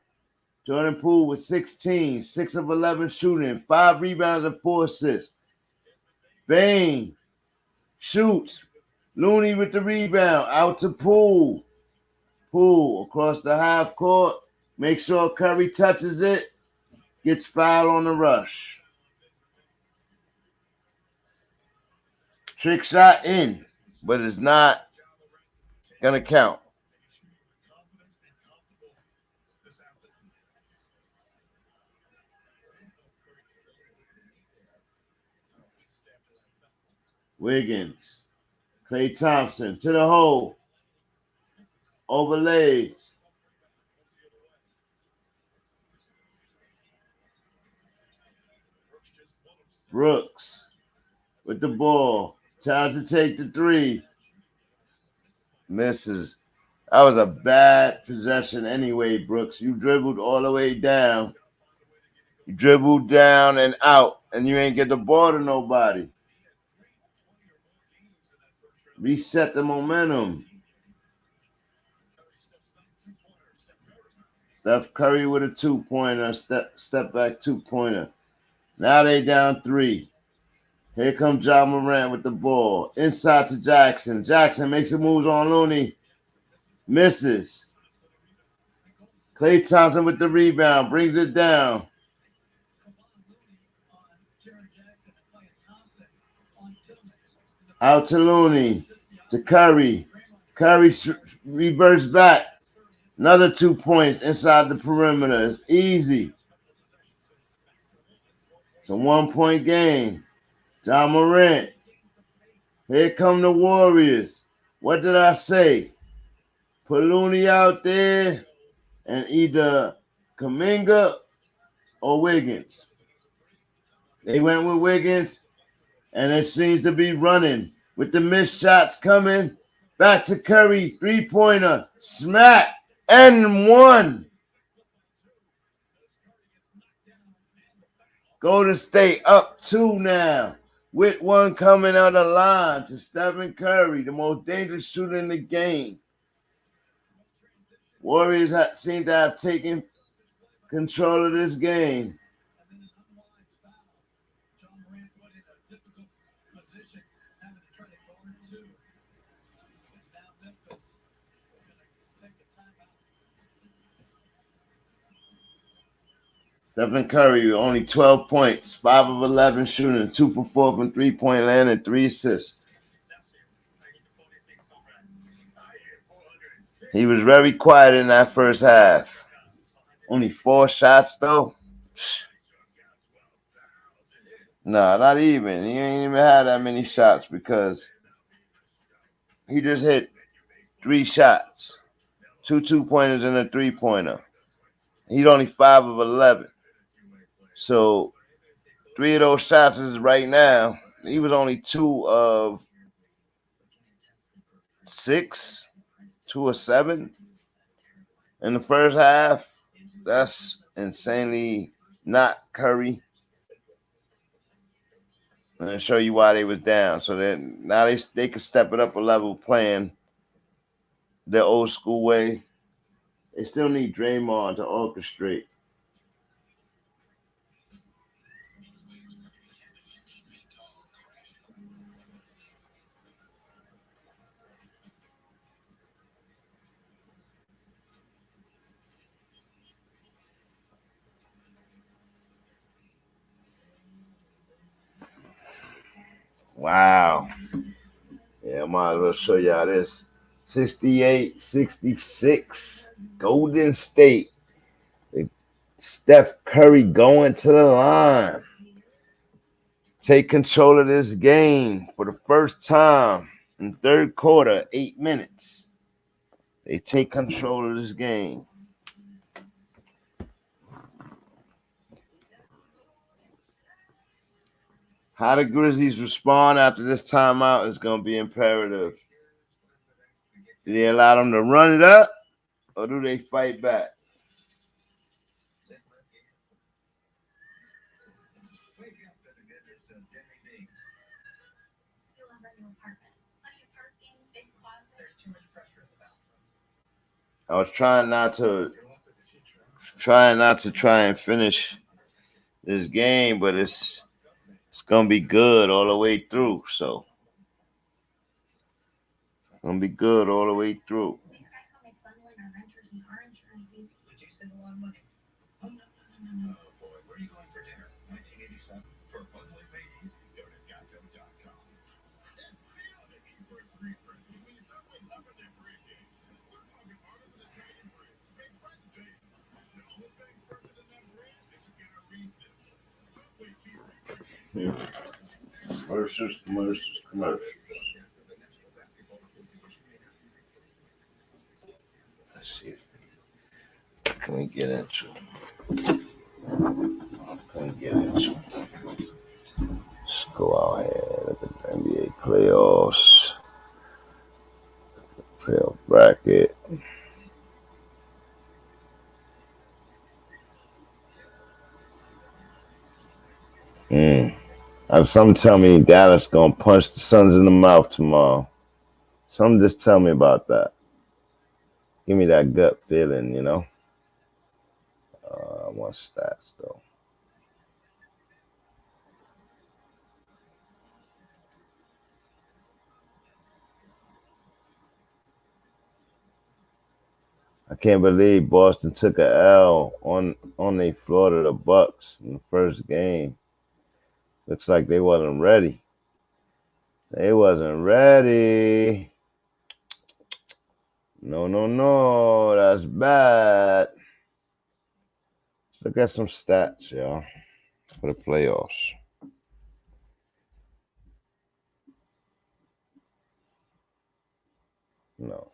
Jordan Poole with 16. 6 of 11 shooting. 5 rebounds and 4 assists. Bang. Shoots. Looney with the rebound. Out to Poole. Poole across the half court. Make sure Curry touches it. Gets fouled on the rush. Trick shot in, but it's not going to count. Wiggins. Klay Thompson to the hole. Overlays. Brooks with the ball. Time to take the 3. Misses. That was a bad possession anyway, Brooks. You dribbled all the way down. You dribbled down and out, and you ain't get the ball to nobody. Reset the momentum. Steph Curry with a 2-pointer, step back 2-pointer. Now they down 3. Here comes John Morant with the ball. Inside to Jackson. Jackson makes a move on Looney. Misses. Klay Thompson with the rebound. Brings it down. Out to Looney. To Curry. Curry reverts back. Another 2 points inside the perimeter. It's easy. It's a 1-point game. John Morant. Here come the Warriors. What did I say? Put Looney out there and either Kuminga or Wiggins. They went with Wiggins, and it seems to be running with the missed shots coming. Back to Curry, 3-pointer, smack, and 1. Golden State up 2 now, with 1 coming out of line to Stephen Curry, the most dangerous shooter in the game. Warriors seem to have taken control of this game. Stephen Curry, only 12 points, 5 of 11 shooting, 2 for 4 from 3-point land, and 3 assists. He was very quiet in that first half. Only 4 shots, though. Nah, not even. He ain't even had that many shots because he just hit 3 shots. 2 2-pointers and a 3-pointer. He's only 5 of 11. So 3 of those shots is right now. He was only 2 of 6, 2 of 7 in the first half. That's insanely not Curry. I'm going to show you why they was down. So then now they can step it up a level playing the old school way. They still need Draymond to orchestrate. Wow. Yeah, I might as well show y'all this. 68-66. Golden State. Steph Curry going to the line. Take control of this game for the first time in third quarter, 8 minutes. They take control of this game. How the Grizzlies respond after this timeout is going to be imperative. Do they allow them to run it up, or do they fight back? I was trying not to try and finish this game, but it's gonna be good all the way through. So it's gonna be good all the way through. Commercials. Let's see. Can we get into? Let's go out here. Look at the NBA playoffs. Playoff bracket. Some tell me Dallas gonna punch the Suns in the mouth tomorrow. Some just tell me about that. Give me that gut feeling, you know. I want stats though. I can't believe Boston took a L on the Florida the Bucks in the first game. Looks like they wasn't ready. They wasn't ready. No, that's bad. Let's look at some stats, y'all, for the playoffs. No.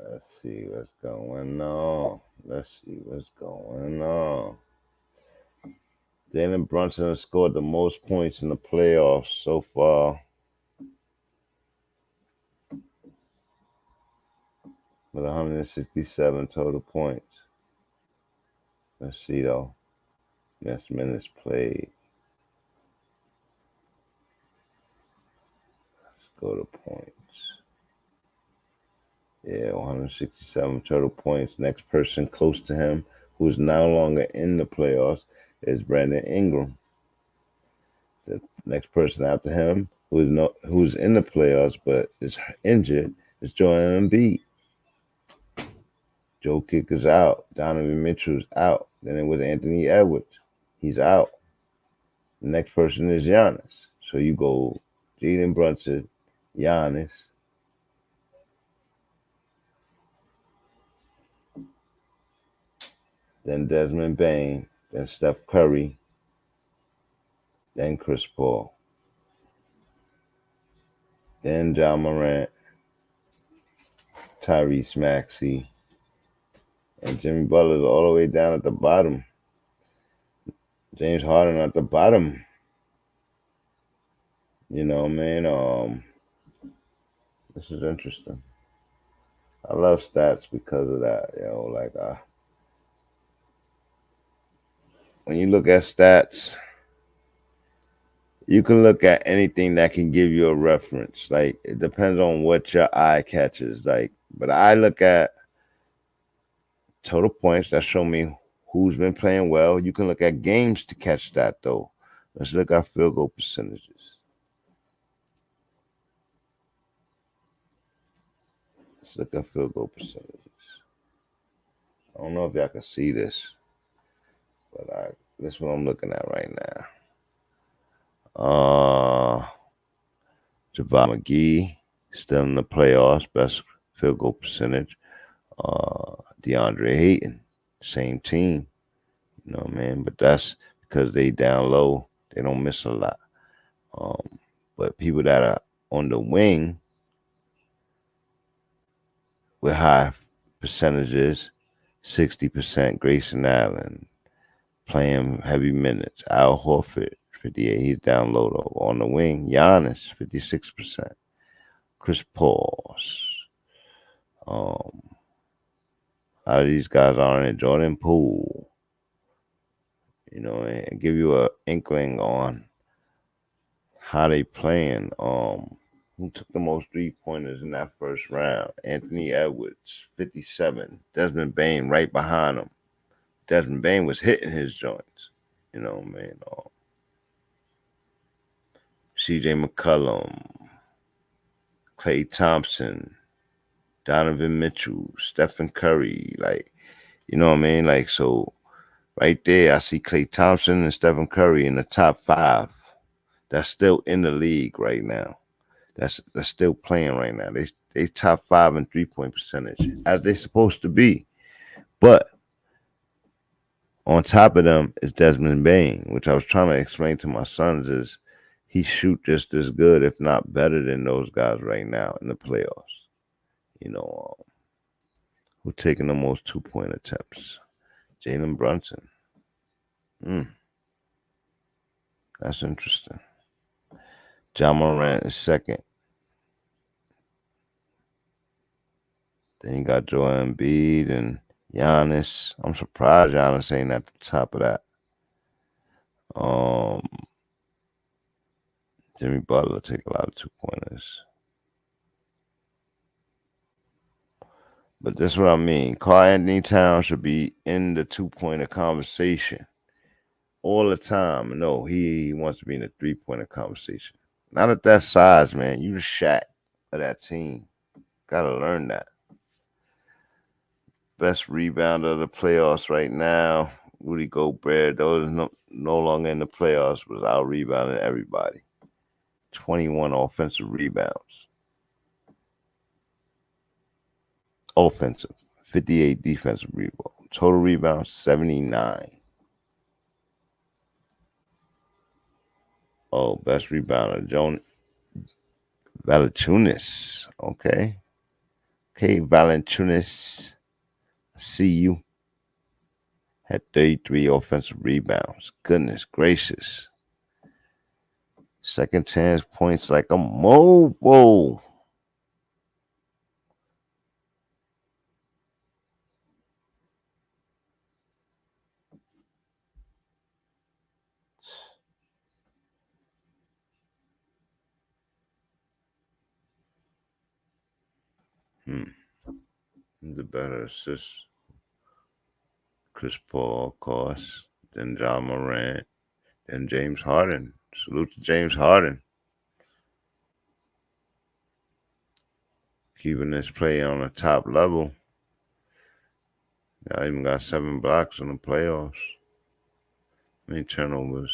Let's see what's going on. Jalen Brunson has scored the most points in the playoffs so far, with 167 total points. Let's see though. Next minutes played. Let's go to points. Yeah, 167 total points. Next person close to him, who's no longer in the playoffs, is Brandon Ingram. The next person after him, who's in the playoffs but is injured, is Joel Embiid. Joe Kicker's out. Donovan Mitchell's out. Then it was Anthony Edwards. He's out. The next person is Giannis. So you go Jalen Brunson, Giannis. Then Desmond Bain. Then Steph Curry. Then Chris Paul. Then John Morant. Tyrese Maxey. And Jimmy Butler's all the way down at the bottom. James Harden at the bottom. You know, man, this is interesting. I love stats because of that, you know, like when you look at stats, you can look at anything that can give you a reference. Like, it depends on what your eye catches. Like, but I look at total points that show me who's been playing well. You can look at games to catch that, though. Let's look at field goal percentages. Let's look at field goal percentages. I don't know if y'all can see this, but this is what I'm looking at right now. Javon McGee still in the playoffs, best field goal percentage. DeAndre Ayton, same team. You know what I mean? But that's because they down low. They don't miss a lot. But people that are on the wing with high percentages, 60%, Grayson Allen, playing heavy minutes. Al Horford, 58. He's down low though. On the wing, Giannis, 56%. Chris Paul. A lot of these guys aren't in. Jordan Poole. You know, and give you an inkling on how they playing. Who took the most 3-pointers in that first round? Anthony Edwards, 57. Desmond Bane right behind him. Desmond Bane was hitting his joints. You know what I mean? CJ McCollum, Klay Thompson, Donovan Mitchell, Stephen Curry. Like, you know what I mean? Like, so right there, I see Klay Thompson and Stephen Curry in the top 5. That's still in the league right now. That's still playing right now. They top 5 in 3-point percentage, as they supposed to be. But on top of them is Desmond Bane, which I was trying to explain to my sons is he shoot just as good, if not better than those guys right now in the playoffs. You know, who taking the most 2-point attempts? Jalen Brunson. That's interesting. Ja Morant is second. Then you got Joel Embiid and Giannis. I'm surprised Giannis ain't at the top of that. Jimmy Butler take a lot of 2-pointers. But that's what I mean. Karl-Anthony Towns should be in the 2-pointer conversation all the time. No, he wants to be in the 3-pointer conversation. Not at that size, man. You the Shaq of that team. Gotta learn that. Best rebounder of the playoffs right now, Rudy Gobert. Those no longer in the playoffs, was out rebounding everybody. 21 offensive rebounds. Offensive. 58 defensive rebounds. Total rebounds, 79. Oh, best rebounder, Joan Valanciunas. Okay, Valanciunas. See you. Had 33 offensive rebounds. Goodness gracious. Second chance points like a mofo. He's a better assist. Chris Paul, of course. Then Ja Morant. Then James Harden. Salute to James Harden. Keeping this play on a top level. I even got 7 blocks in the playoffs. Many turnovers.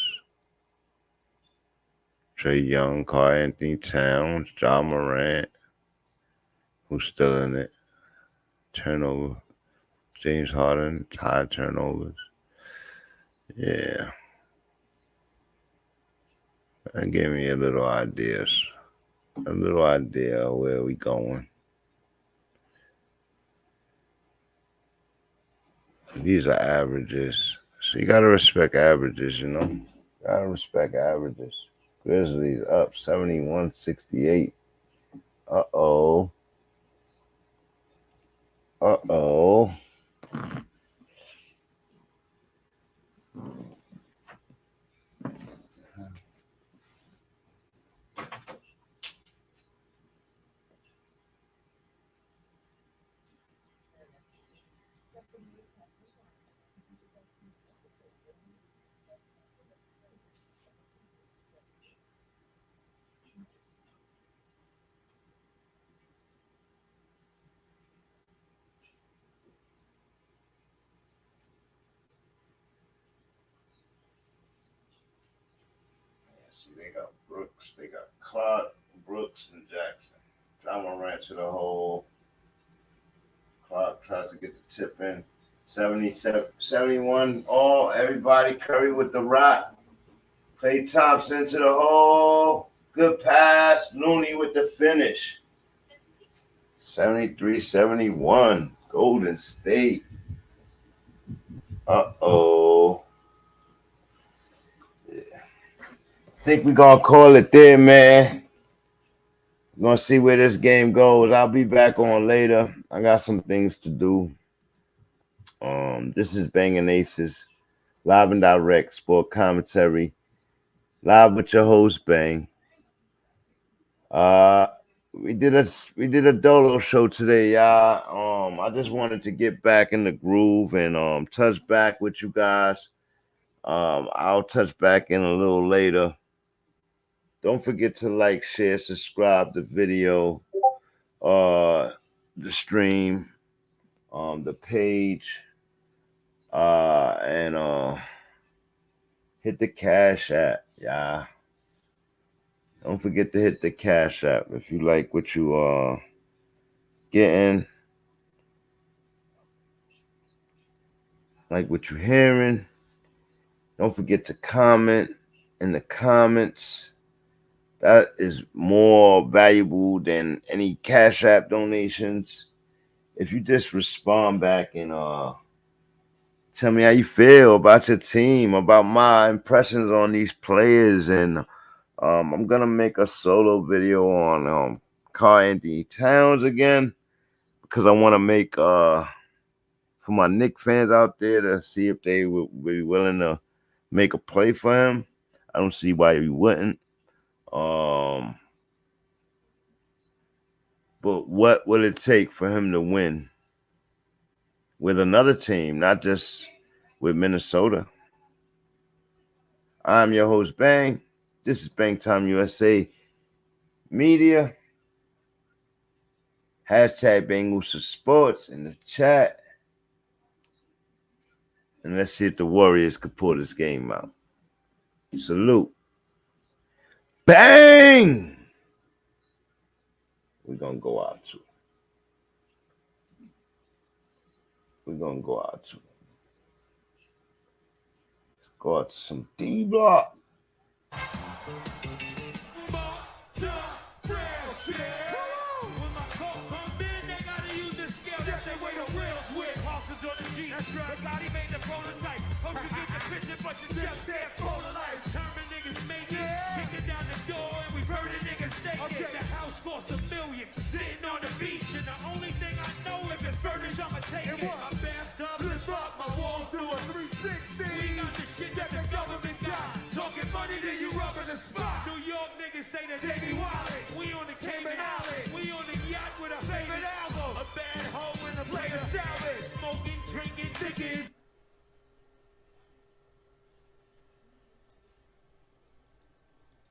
Trae Young, Karl-Anthony Towns, Ja Morant, who's still in it. Turnover. James Harden, high turnovers. Yeah. That gave me a little idea of where we going. These are averages. So you gotta respect averages, you know? Gotta respect averages. Grizzlies up 71-68. Uh-oh. See, they got Brooks, they got Clark, Brooks, and Jackson. Drama ran to the hole. Clark tries to get the tip in. 77, 71. Oh, everybody. Curry with the rock. Klay Thompson to the hole. Good pass. Looney with the finish. 73-71. Golden State. Uh-oh. Yeah. Think we're going to call it there, man. We're going to see where this game goes. I'll be back on later. I got some things to do. This is BANGnACES, live and direct sport commentary, live with your host Bang. We did a dolo show today, y'all. I just wanted to get back in the groove and touch back with you guys. I'll touch back in a little later. Don't forget to like, share, subscribe the video, the stream, the page. And hit the Cash App, yeah. Don't forget to hit the Cash App if you like what you are getting, like what you're hearing. Don't forget to comment in the comments. That is more valuable than any Cash App donations. If you just respond back and tell me how you feel about your team, about my impressions on these players, and I'm gonna make a solo video on Karl-Anthony Towns again because I want to make for my Knicks fans out there to see if they would be willing to make a play for him. I don't see why he wouldn't. But what will it take for him to win with another team, not just with Minnesota? I'm your host, Bang. This is Bang Time USA Media. Hashtag BANGnACES Sports in the chat. And let's see if the Warriors can pull this game out. Salute. Bang! We're going to go out to it. We're going to go out to it. Let's go out to some D-Block. That's right. God, he made the prototype. Hope you get the picture, but you just can't pull the light. Determined niggas make it. Kicking down the door and we heard a nigga stay it. The house costs $1 million. Sitting on the beach and the only thing I know if it's furnished, I'ma take it. My bathtub is up, my walls do a 360. We got the shit that the government got. Talking money till you rubbing the spot. New York niggas say that they be wildin'. We on the Cayman Islands. We on the yacht with a favorite album. A bad hoe and a plate of salad. Smoking, drinking, thinking.